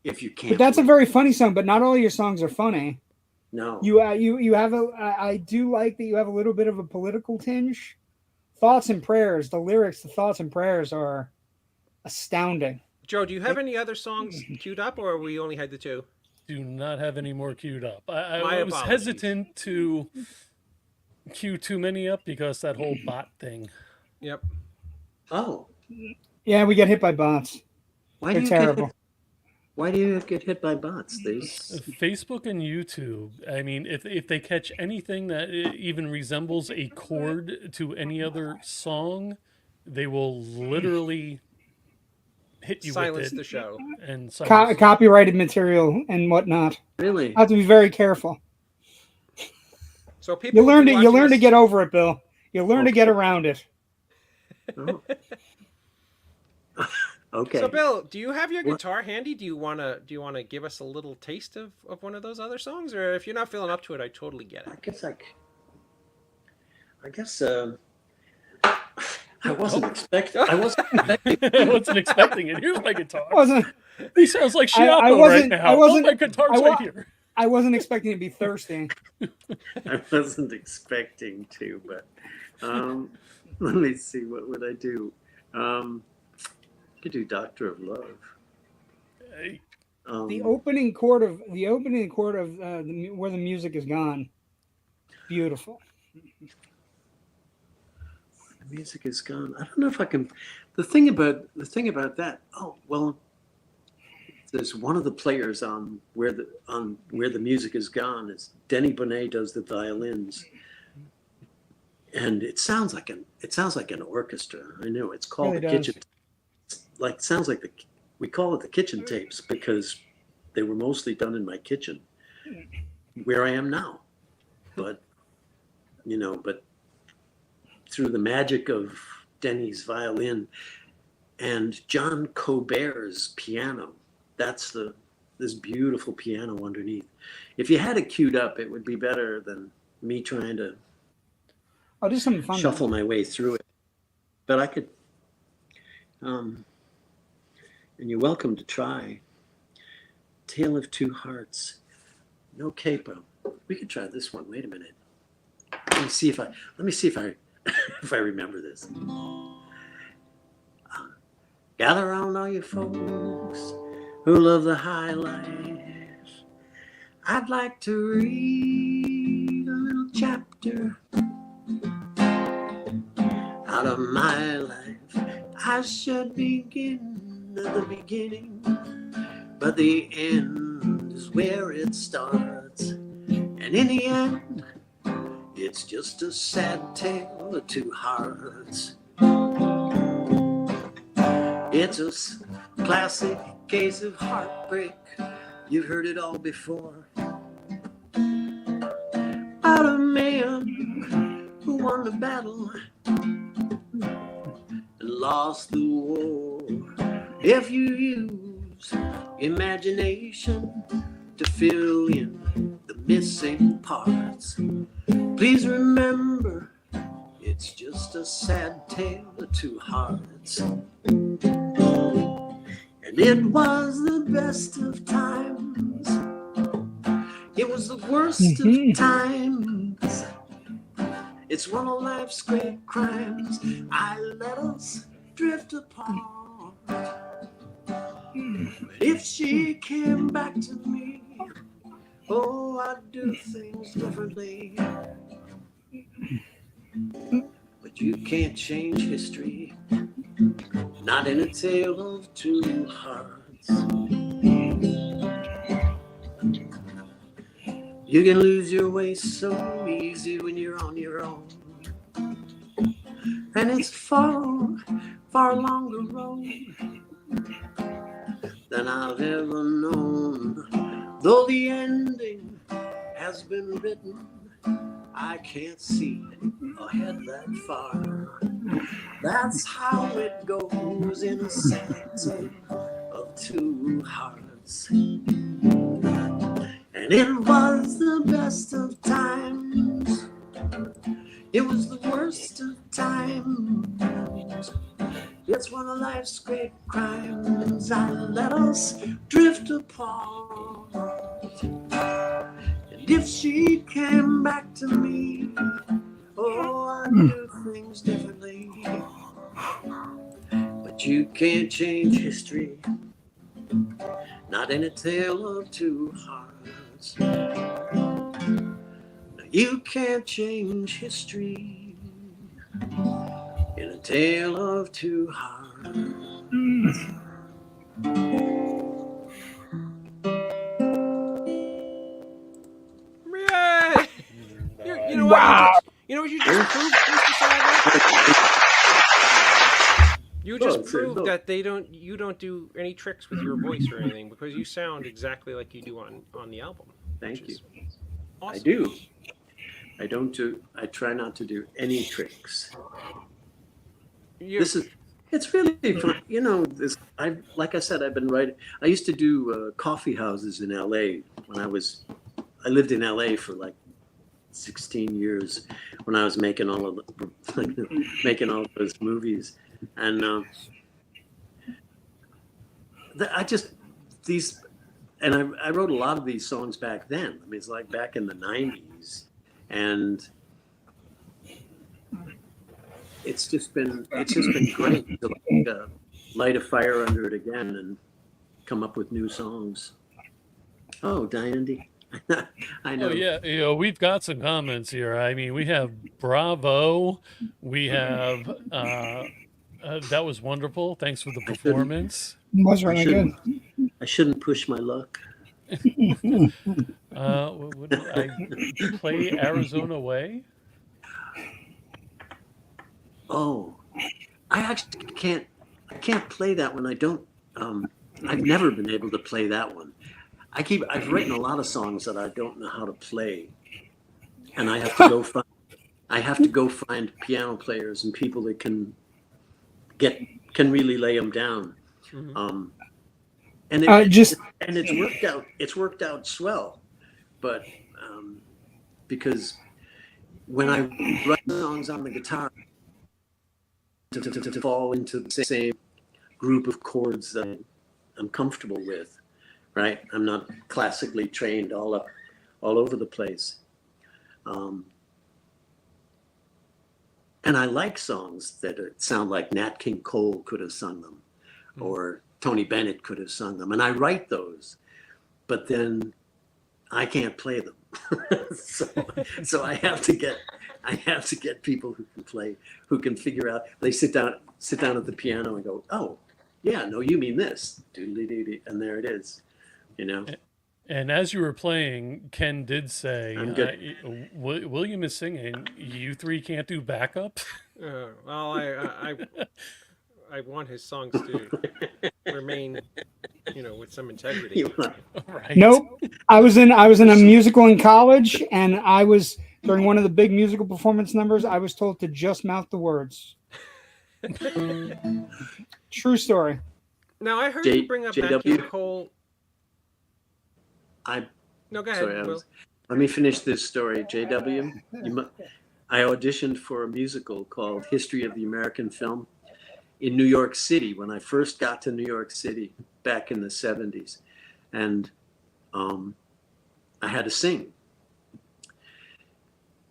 If you can't, But that's a do it. very funny song. But not all your songs are funny. No. You have I do like that you have a little bit of a political tinge. Thoughts and Prayers, the lyrics, the Thoughts and Prayers are astounding. Joe, do you have any other songs queued up, or we only had the two? Do not have any more queued up. My I was apologies. hesitant to queue too many up because that whole bot thing. Yep. Oh, Yeah, we get hit by bots. why They're do you terrible. why do you get hit by bots? Facebook and YouTube. I mean, if they catch anything that even resembles a chord to any other song, they will literally hit you Silence with it the show. and silence. Copyrighted material and whatnot. Really? I have to be very careful. So people You will learn be to watching to us- get over it, Bill. You learn to get around it. Oh. Okay. So Bill, do you have your guitar handy? Do you wanna give us a little taste of one of those other songs, or if you're not feeling up to it, I totally get it. I guess I wasn't expecting. I wasn't expecting. I wasn't expecting it. Here's my guitar. Wasn't He sounds like I Schiaffo right wasn't- now. I wasn't- Oh, my guitar's I wa- right here. I wasn't expecting to be thirsty. I wasn't expecting to, but let me see. What would I do? I could do Doctor of Love. Hey, The opening chord of where the music is gone. Beautiful. The music is gone. I don't know if I can. The thing about that. Oh well, there's one of the players on where the music is gone. Is Denny Bonet does the violins, and it sounds like an orchestra. I know it's called Really the does. kitchen. Sounds like we call it the kitchen tapes because they were mostly done in my kitchen, where I am now. But through the magic of Denny's violin and John Colbert's piano, that's this beautiful piano underneath. If you had it queued up, it would be better than me trying to I'll do something fun. shuffle my way through it. But I could, and you're welcome to try. Tale of Two Hearts, no capo. We could try this one. Wait a minute. Let me see if I if I remember this. Gather round all you folks who love the high life. I'd like to read a little chapter out of my life. I should begin at the beginning, but the end is where it starts. And in the end, it's just a sad tale of two hearts. It's a classic case of heartbreak. You've heard it all before. About a man who won the battle and lost the war. If you use imagination to fill in the missing parts, please remember it's just a sad tale of two hearts. And it was the best of times. It was the worst of times. It's one of life's great crimes. I let us drift apart. If she came back to me, oh, I'd do things differently. But you can't change history, not in a tale of two hearts. You can lose your way so easy when you're on your own. And it's far, far longer road than I've ever known. Though the ending has been written, I can't see ahead that far. That's how it goes in a sad tale of two hearts. And it was the best of times. It was the worst of times. It's one of life's great crimes. I let us drift apart. And if she came back to me, oh, I'd do things differently. But you can't change history, not in a tale of two hearts. No, you can't change history in a tale of two hearts. Yeah. You know Wow. what? You know what you just proved, Mr. Sadler? You just proved that you don't do any tricks with your voice or anything, because you sound exactly like you do on the album. Thank you. Awesome. I do. I try not to do any tricks. It's really fun. You know, like I said, I've been writing. I used to do coffee houses in LA when I lived in LA for like 16 years when I was making all of those movies. And I wrote a lot of these songs back then. I mean, it's like back in the 90s. And it's just been great to light a fire under it again and come up with new songs. Oh, Diane, I know. Oh yeah, we've got some comments here. I mean, we have bravo. We have that was wonderful. Thanks for the performance. Was really good. I shouldn't push my luck. Would I play Arizona Way? Oh, I actually can't play that one. I've never been able to play that one. I've written a lot of songs that I don't know how to play, and I have to go find piano players and people that can really lay them down. Mm-hmm. And it's worked out swell, but because when I write songs on the guitar, to fall into the same group of chords that I'm comfortable with, right? I'm not classically trained all over the place, and I like songs that sound like Nat King Cole could have sung them, or Tony Bennett could have sung them, and I write those, but then I can't play them. so I have to get people who can play, who can figure out. They sit down at the piano and go, oh yeah, no, you mean this, doodly-doody, and there it is, you know. And as you were playing, Ken did say, I'm good. William is singing, you three can't do backup? Well, I want his songs to remain, with some integrity. Right. Nope. I was in a musical in college, and I was during one of the big musical performance numbers. I was told to just mouth the words. True story. Now I heard you bring up Nat King Cole. No, go ahead. Sorry, let me finish this story. JW, I auditioned for a musical called History of the American Film in New York City when I first got to New York City back in the 70s. And I had to sing.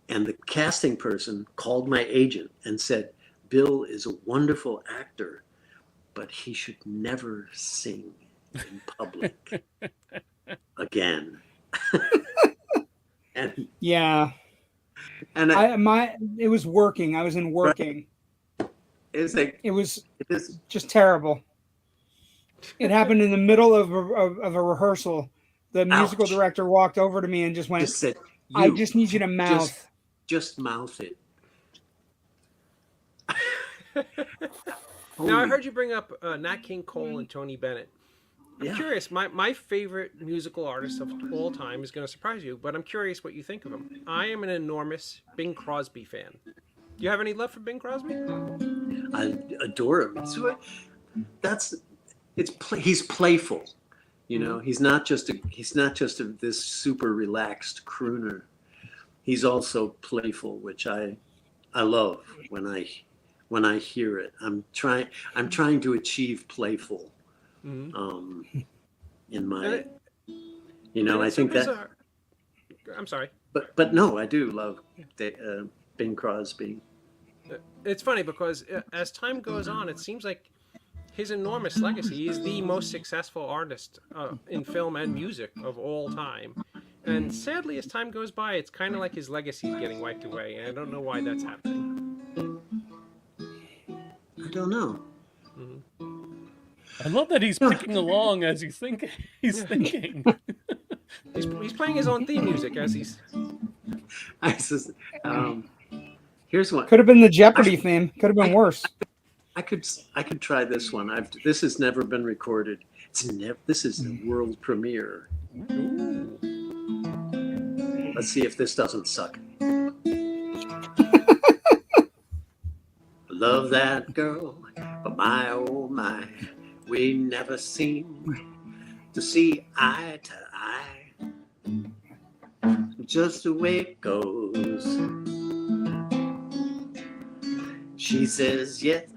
And the casting person called my agent and said, Bill is a wonderful actor, but he should never sing in public again. And yeah. And it was working. I was in working. It was just terrible. It happened in the middle of a rehearsal. The musical director walked over to me and just went, I just need you to mouth. Just mouth it. Now, I heard you bring up Nat King Cole and Tony Bennett. I'm curious. My favorite musical artist of all time is going to surprise you, but I'm curious what you think of him. I am an enormous Bing Crosby fan. Do you have any love for Bing Crosby? I adore him. He's playful. You know, he's not just this super relaxed crooner. He's also playful, which I love when I hear it. I'm trying to achieve playful. In my, I think that. I'm sorry. But no, I do love Bing Crosby. It's funny because as time goes on, it seems like his enormous legacy is the most successful artist in film and music of all time. And sadly, as time goes by, it's kind of like his legacy is getting wiped away. And I don't know why that's happening. I don't know. I love that he's picking along as he's thinking. He's thinking. He's playing his own theme music as he's. Here's one. Could have been the Jeopardy theme. Could have been worse. I could try this one. This has never been recorded. This is the world premiere. Ooh. Let's see if this doesn't suck. Love that girl, but my oh my, we never seem to see eye to eye. Just the way it goes. She says yes,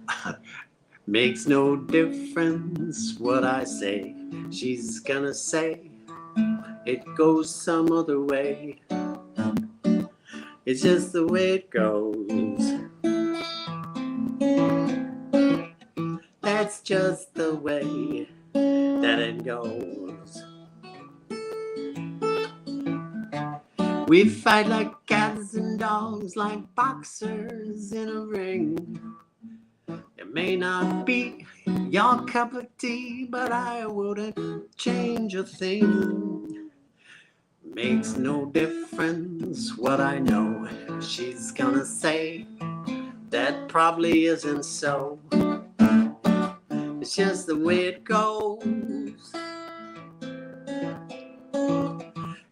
makes no difference what I say. She's gonna say it goes some other way. It's just the way it goes. That's just the way that it goes. We fight like cats and dogs, like boxers in a ring. It may not be your cup of tea, but I wouldn't change a thing. Makes no difference what I know. She's gonna say that probably isn't so. It's just the way it goes.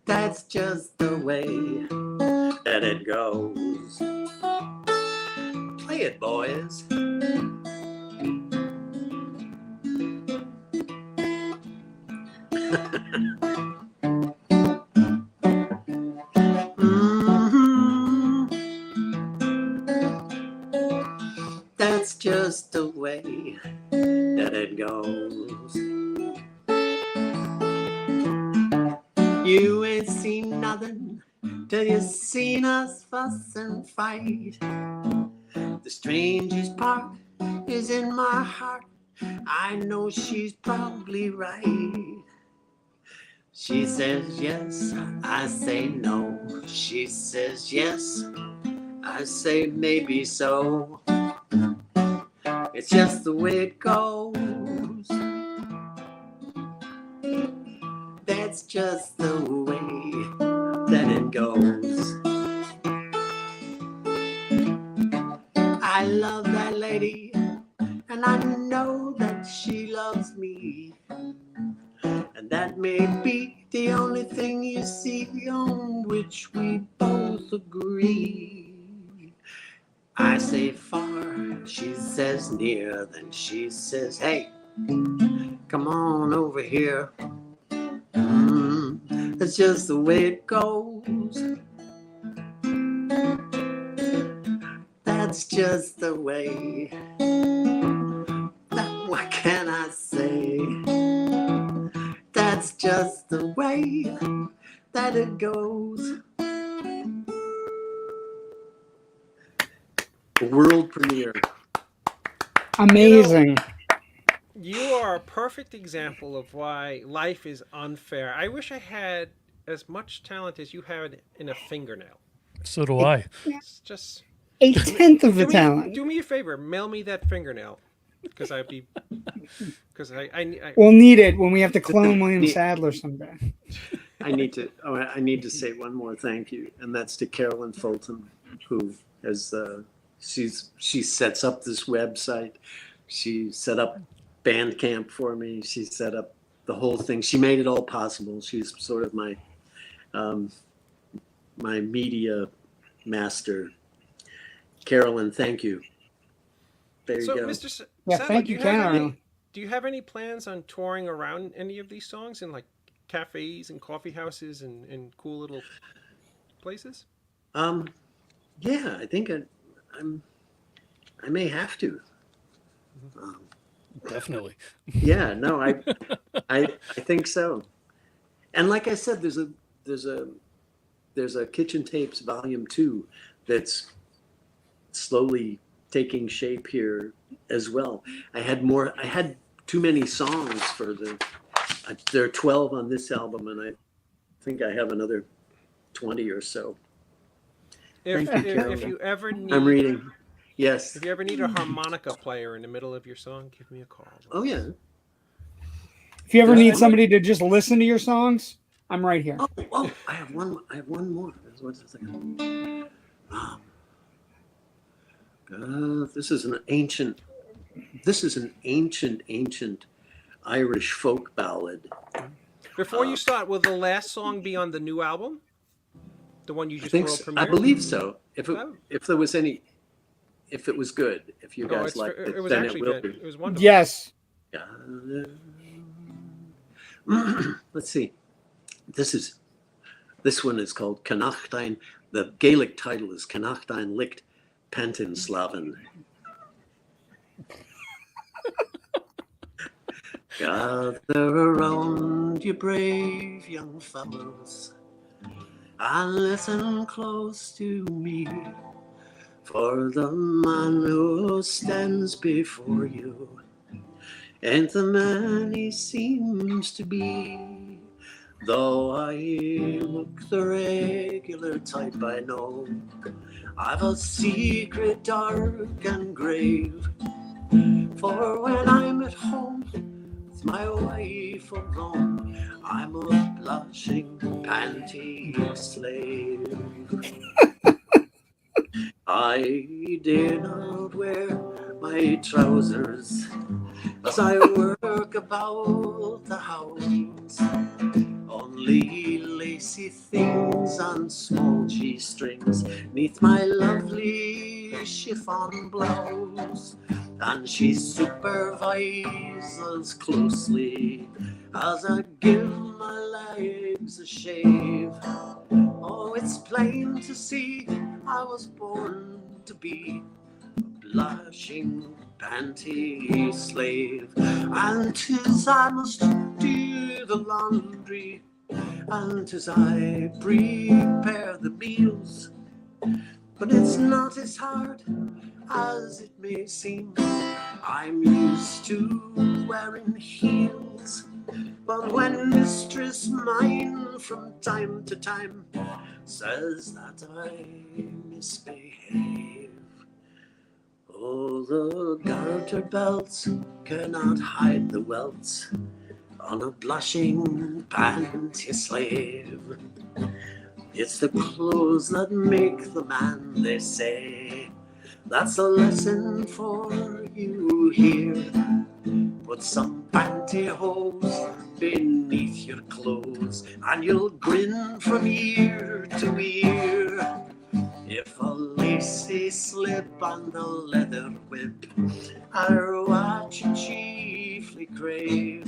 That's just the way that it goes. Play it, boys. That's just the way that it goes. You ain't seen nothing till you seen us fuss and fight. The strangest part is in my heart. I know she's probably right. She says yes, I say no. She says yes, I say maybe so. It's just the way it goes. That's just the way that it goes. I love that lady, and I know that she loves me. And that may be the only thing you see on which we both agree. I say far, she says near, then she says, hey, come on over here. That's just the way it goes. That's just the way. What can I say? That's just the way that it goes. World premiere. Amazing. You are a perfect example of why life is unfair. I wish I had as much talent as you had in a fingernail. So do I. It's just A tenth of the talent. Do me a favor, mail me that fingernail, because I We'll need it when we have to clone William Sadler someday. I need to say one more thank you, and that's to Carolyn Fulton, who has she sets up this website. She set up Bandcamp for me. She set up the whole thing. She made it all possible. She's sort of my my media master. Carolyn, thank you. There you go. Mr. Yeah, Sadler, thank you, Carolyn. Do you have any plans on touring around any of these songs in like cafes and coffee houses and cool little places? Yeah, I think I may have to. Um, Definitely. yeah, no, I think so. And like I said, there's a Kitchen Tapes Volume 2 that's slowly taking shape here as well. I had too many songs for there are 12 on this album, and I think I have another 20 or so. If, Thank you, if, Carol. you ever need, I'm reading. Yes. If you ever need a harmonica player in the middle of your song, give me a call. Oh, yeah. If you ever need somebody to just listen to your songs, I'm right here. Oh, I have one more. What's the thing? This is an ancient Irish folk ballad. Before you start, will the last song be on the new album? The one you I just think world so. premiered? I believe so. If there was any, if it was good, if you No, guys liked it, it was then actually it will good. be. It was wonderful. Yes. Let's see. This one is called Connachtain. The Gaelic title is Connachtain Licht Pantin Slavin. Gather around, you brave young fellows, and listen close to me, for the man who stands before you ain't the man he seems to be. Though I look the regular type, I know I've a secret dark and grave. For when I'm at home with my wife alone, I'm a blushing panty slave. I dare not wear my trousers as I work about the house. Only lacy things and small G-strings neath my lovely chiffon blouse. And she supervises closely as I give my legs a shave. Oh, it's plain to see I was born to be a blushing panty slave. And 'tis I must do the laundry, and 'tis I prepare the meals. But it's not as hard as it may seem. I'm used to wearing heels. But when Mistress mine from time to time says that I misbehave, oh, the garter belts cannot hide the welts on a blushing panty slave. It's the clothes that make the man, they say. That's a lesson for you here. Put some pantyhose beneath your clothes, and you'll grin from ear to ear. If a lacy slip on the leather whip are what you chiefly crave,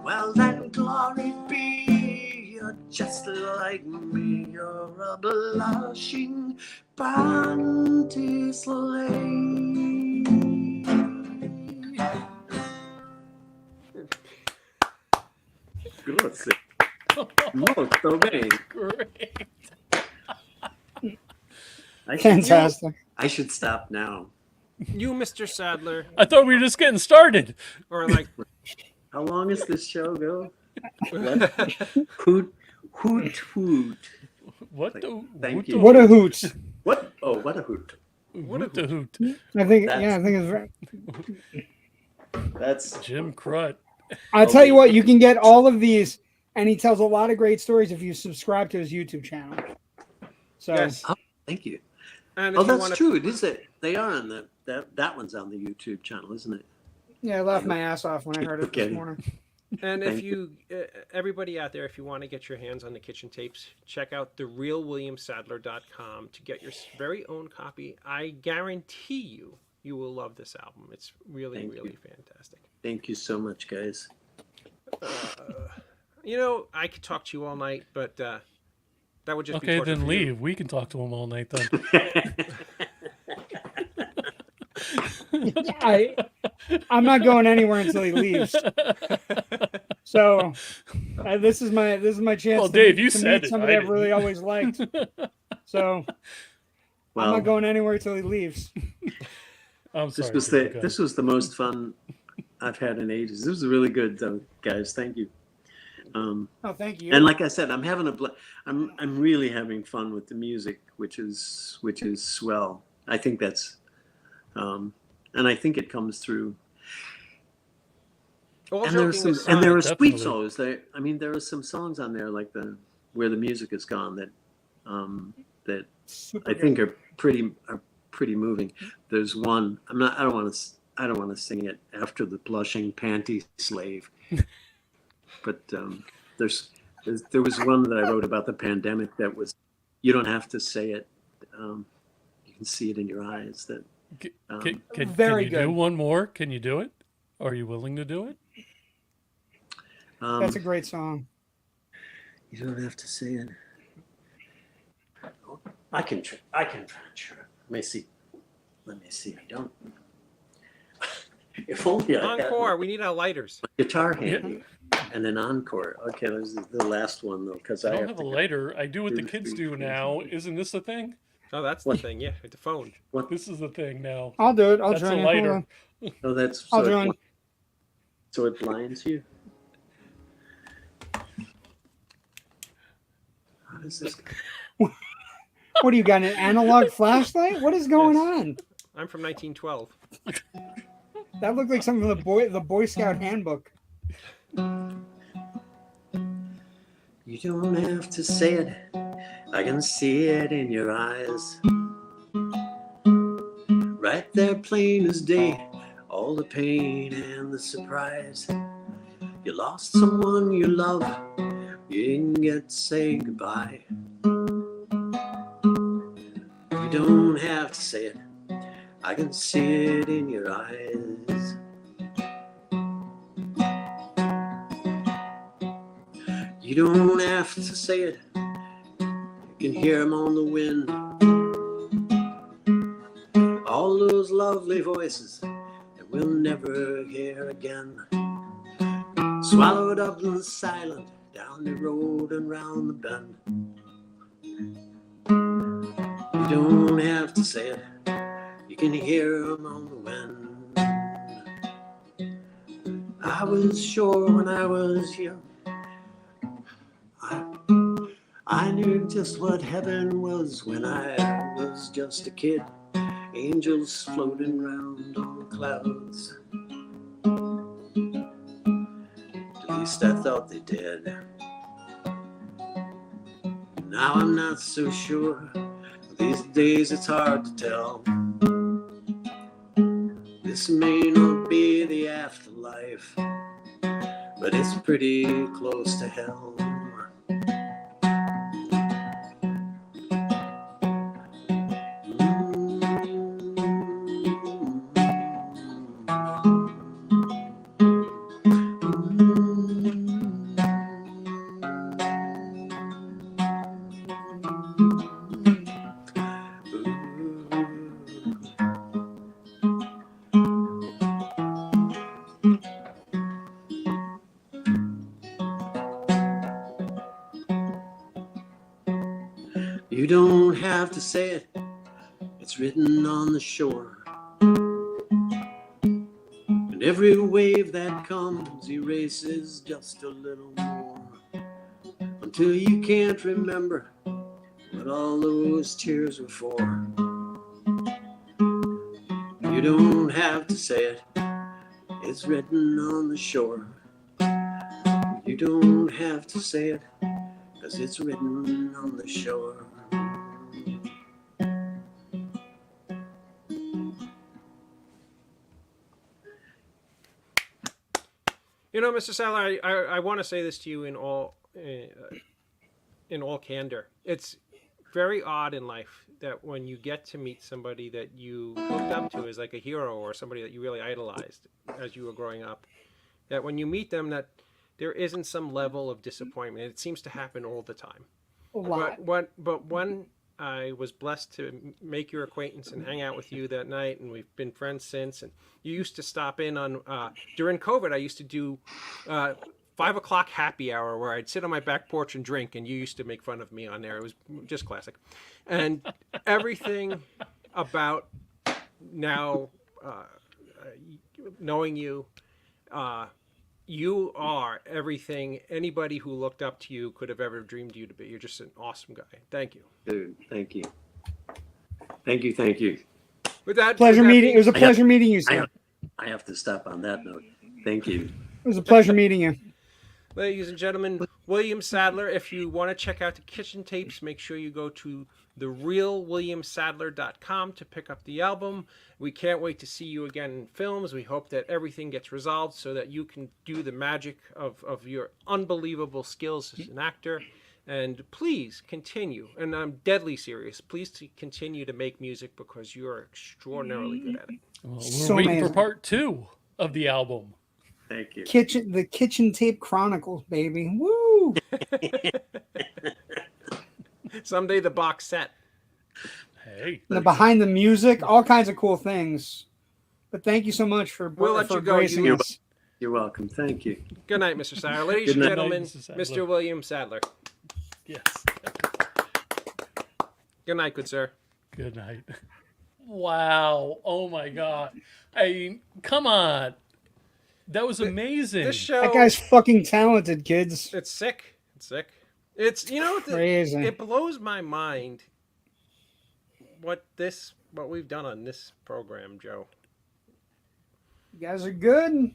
well then glory be, you're just like me, you're a blushing panty slave. Grazie. Molto bene. Great. Fantastic. I should stop now. You, Mr. Sadler, I thought we were just getting started. or like How long does this show go? What? Hoot, hoot, hoot. What the? Thank you. What a hoot. What? Oh, what a hoot. What the hoot? I think, That's- yeah, I think it's very. That's Jim Crut. I'll tell you what, you can get all of these, and he tells a lot of great stories if you subscribe to his YouTube channel. So, yes. thank you. And if Oh, you that's wanna, true. It is it. They are on that one's on the YouTube channel, isn't it? yeah, I laughed my ass off when I heard it this Okay. morning. And if Thank you, everybody out there, if you want to get your hands on the Kitchen Tapes, check out therealwilliamsadler.com to get your very own copy. I guarantee you will love this album. It's really, Thank really you. fantastic. Thank you so much, guys. You know, I could talk to you all night, but that would just be Okay, torture then for you. leave. We can talk to him all night then. I'm not going anywhere until he leaves. So this is my chance. Well, Dave, you to said meet it. somebody I I've really didn't. always liked. So I'm Well, not going anywhere till he leaves. I'm sorry. this was the most fun I've had in ages. This was really good, though, guys. Thank you. Oh, thank you. And like I said, I'm having I'm really having fun with the music, which is swell. I think that's, and I think it comes through. All And there are joking some, and there are definitely. sweet songs. There are some songs on there like where the music is gone that Super I good. think are pretty moving. There's one. I don't want to sing it after the blushing panty slave. But there was one that I wrote about the pandemic that was, you don't have to say it. You can see it in your eyes. That Can Very you good. do one more? Can you do it? Are you willing to do it? That's a great song. You don't have to say it. I can try. Sure. Let me see. I don't. If only I had Encore. my We need our lighters. guitar handy. And then encore. Okay, this is the last one though, because I I don't have have to a go. lighter. I do what the 2, kids 3, do 4, now. 5. Isn't this the thing? Oh, that's What? the thing. Yeah, with the phone. What? This is the thing now. I'll do it. I'll That's join a you. Hold lighter. on. Oh, that's I'll so join. so it blinds you. How does this go? What do you got? An analog flashlight? What is going on? I'm from 1912. That looked like something from the Boy Scout handbook. You don't have to say it. I can see it in your eyes. Right there, plain as day. All the pain and the surprise. You lost someone you love. You didn't get to say goodbye. You don't have to say it. I can see it in your eyes. You don't have to say it. You can hear them on the wind. All those lovely voices that we'll never hear again. Swallowed up and silent down the road and round the bend. You don't have to say it. You can hear them on the wind. I was sure when I was young. I knew just what heaven was when I was just a kid. Angels floating round on clouds. At least I thought they did. Now I'm not so sure. These days it's hard to tell. This may not be the afterlife, but it's pretty close to hell. You don't have to say it, it's written on the shore. And every wave that comes erases just a little more. Until you can't remember what all those tears were for. You don't have to say it, it's written on the shore. You don't have to say it, 'cause it's written on the shore. You know, Mr. Sadler, I want to say this to you in all candor. It's very odd in life that when you get to meet somebody that you looked up to as like a hero or somebody that you really idolized, as you were growing up, that when you meet them, that there isn't some level of disappointment. It seems to happen all the time. A lot. But when I was blessed to make your acquaintance and hang out with you that night, and we've been friends since. And you used to stop in on during COVID. I used to do 5 o'clock happy hour where I'd sit on my back porch and drink, and you used to make fun of me on there. It was just classic. And everything about now knowing you. You are everything anybody who looked up to you could have ever dreamed you to be. You're just an awesome guy. Thank you. Dude, thank you. Thank you. With that, Pleasure meeting. It was a I pleasure meeting you, sir. I have to stop on that note. Thank you. It was a pleasure meeting you. Ladies and gentlemen, William Sadler. If you want to check out the kitchen tapes, make sure you go to therealwilliamsadler.com to pick up the album. We can't wait to see you again in films. We hope that everything gets resolved so that you can do the magic of your unbelievable skills as an actor. And please continue, and I'm deadly serious, please continue to make music because you're extraordinarily good at it. Well, we're So waiting amazing. for part 2 of the album. Thank you. The Kitchen Tape Chronicles, baby. Woo! Someday the box set. Hey. The behind the music, all kinds of cool things. But thank you so much for We'll let you go. gracing You- us. You're welcome. Thank you. Good night, Mr. Sadler. Ladies Good and night. gentlemen, Good night, Mr. Sadler. Mr. William Sadler. Yes. Good night, good sir. Good night. Wow. Oh my God. I mean, come on. That was amazing. This show, That guy's fucking talented, kids. it's sick. It's sick. It's, Crazy. it blows my mind what we've done on this program, Joe. You guys are good.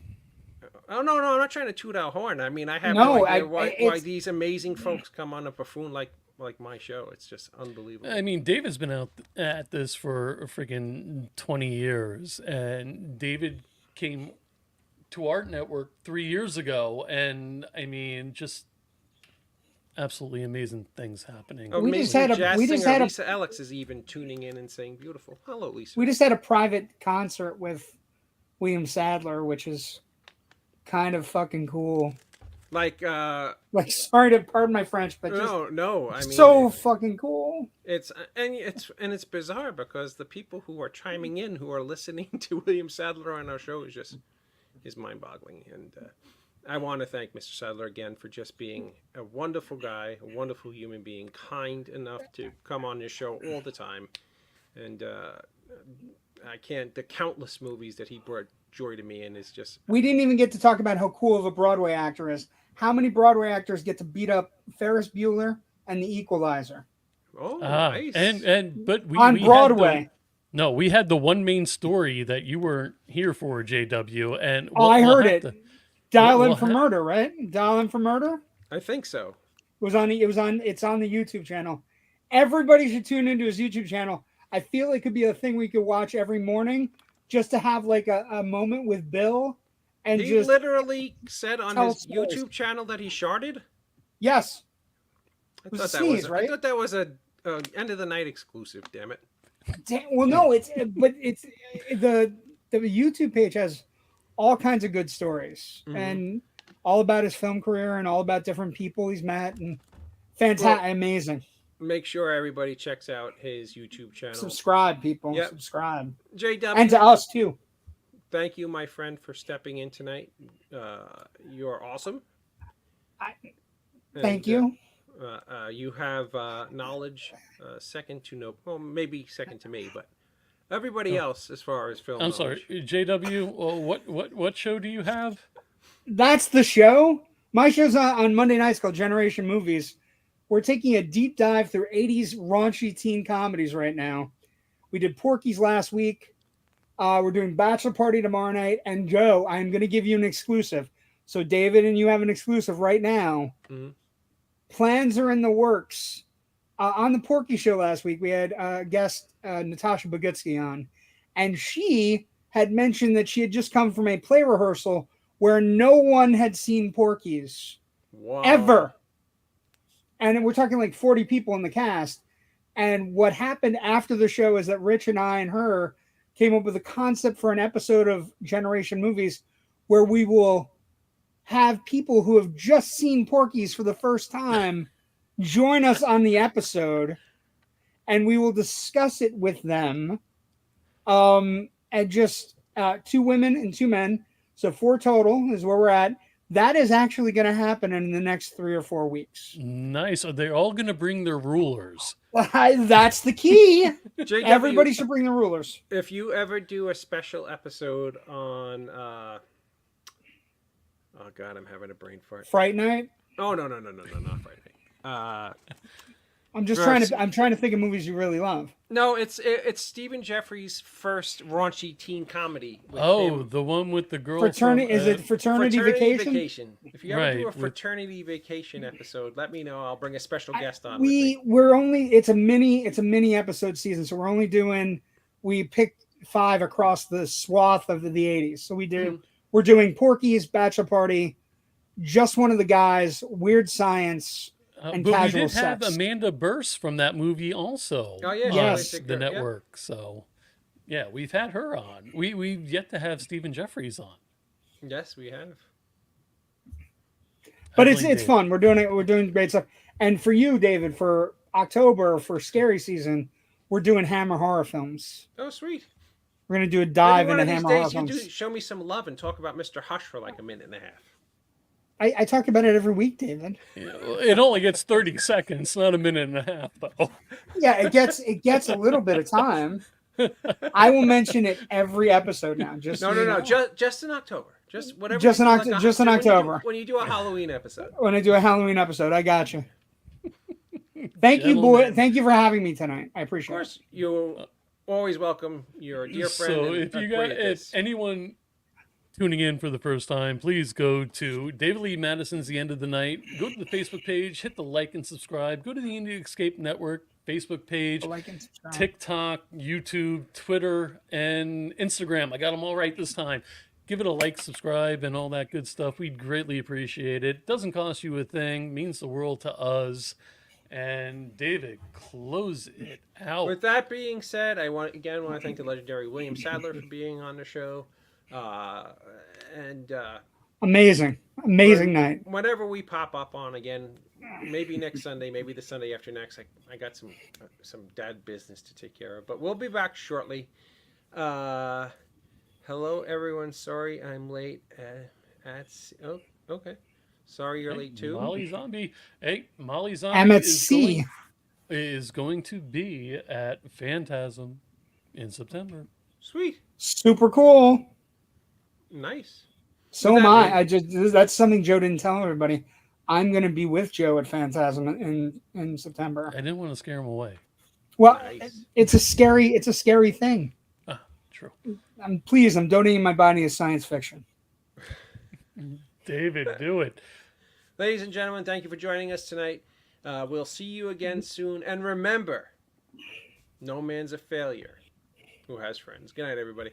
Oh no, I'm not trying to toot our horn. I mean, I have No, no idea why it's- these amazing folks come on a buffoon like my show. It's just unbelievable. I mean, David's been out at this for a freaking 20 years, and David came to Art Network 3 years ago, and I mean, just absolutely amazing things happening. We just Amazing had a- jazz we just singer had a- Lisa Alex is even tuning in and saying beautiful. Hello, Lisa. We just had a private concert with William Sadler, which is kind of fucking cool. like Like, sorry to pardon my French, but just no. I mean, so fucking cool. it's bizarre because the people who are chiming in, who are listening to William Sadler on our show, is mind-boggling. And I want to thank Mr. Sadler again for just being a wonderful guy, a wonderful human being, kind enough to come on this show all the time. And the countless movies that he brought joy to me in is just. We didn't even get to talk about how cool of a Broadway actor is. How many Broadway actors get to beat up Ferris Bueller and The Equalizer Oh, nice. But we on we Broadway? we had the one main story that you weren't here for, JW, and I heard have it. to- Dial we'll In for ha- Murder, right? Dial In for Murder I think so. it's on the YouTube channel. Everybody should tune into his YouTube channel. I feel it could be a thing we could watch every morning just to have like a moment with Bill and He just literally said on tell his stories. YouTube channel that he sharded. yes. I was thought a that was sneeze, right? I thought that was a end of the night exclusive. Damn it! Well, no, it's the YouTube page has all kinds of good stories Mhm. and all about his film career and all about different people he's met and fantastic, amazing. Make sure everybody checks out his YouTube channel. Subscribe, people. Yep. Subscribe, JW, and to us too. thank you, my friend, for stepping in tonight. You're awesome. Thank you. You have knowledge second to no, well, maybe second to me, but everybody else as far as film. I'm sorry, knowledge. JW. What show do you have? That's the show. My show's on Monday nights called Generation Movies. We're taking a deep dive through 80s raunchy teen comedies right now. We did Porky's last week. We're doing Bachelor Party tomorrow night. And Joe, I'm going to give you an exclusive. So David and you have an exclusive right now. Mhm. Plans are in the works. On the Porky show last week, we had guest Natasha Bogutsky on. And she had mentioned that she had just come from a play rehearsal where no one had seen Porky's Wow. ever. And we're talking like 40 people in the cast. And what happened after the show is that Rich and I and her came up with a concept for an episode of Generation Movies where we will have people who have just seen Porky's for the first time join us on the episode, and we will discuss it with them. And just 2 women and 2 men, so 4 total is where we're at. That is actually going to happen in the next 3 or 4 weeks. Nice. Are they all going to bring their rulers? That's the key. JW, Everybody should bring the rulers. If you ever do a special episode on, oh God, I'm having a brain fart. Fright Night. Oh no, not Fright Night. I'm just trying to think of movies you really love. No, it's Stephen Jeffries' first raunchy teen comedy. With him. The one with the girl. Fraternity? Is it Fraternity Vacation? If you ever do a Fraternity Vacation episode, let me know. I'll bring a special guest on. It's a mini episode season, so we picked 5 across the swath of the 80s. So we're doing Porky's, Bachelor Party, Just One of the Guys, Weird Science, and but Casual we did Sex. have Amanda Burse from that movie also. Oh yeah, yes, the network. Yeah. So yeah, we've had her on. We've yet to have Stephen Jeffries on. Yes, we have. But it's fun. We're doing great stuff. And for you, David, for October, for scary season, we're doing Hammer horror films. Oh, sweet. We're gonna do a dive Maybe into Hammer horror films. Show me some love and talk about Mr. Hush for like a minute and a half. I talk about it every week, David. Yeah, it only gets 30 seconds, not a minute and a half, though. Yeah, it gets a little bit of time. I will mention it every episode now. Just just in October. Just whatever. Just in October. When you do a Halloween episode. When I do a Halloween episode, I got you. Thank you, boy. Thank you for having me tonight. I appreciate it. Of course, you're always welcome. You're a dear friend. So if anyone tuning in for the first time, please go to David Lee Madison's The End of the Night. Go to the Facebook page, hit the like and subscribe. Go to the Indie Escape Network Facebook page, TikTok, YouTube, Twitter, and Instagram. I got them all right this time. Give it a like, subscribe, and all that good stuff. We'd greatly appreciate it. Doesn't cost you a thing. Means the world to us. And David, close it out. With that being said, I want to thank the legendary William Sadler for being on the show. Amazing night. Whenever we pop up on again, maybe next Sunday, maybe the Sunday after next, I got some dad business to take care of, but we'll be back shortly. Hello everyone, sorry I'm late okay, sorry you're late too. Molly Zombie is going to be at Phantasm in September. Sweet, super cool. Nice. So am I. That's something Joe didn't tell everybody. I'm going to be with Joe at Phantasm in September. I didn't want to scare him away. Well, nice. It's a scary thing. True. I'm donating my body as science fiction. David, do it. Ladies and gentlemen, thank you for joining us tonight. We'll see you again soon. And remember, no man's a failure who has friends. Good night, everybody.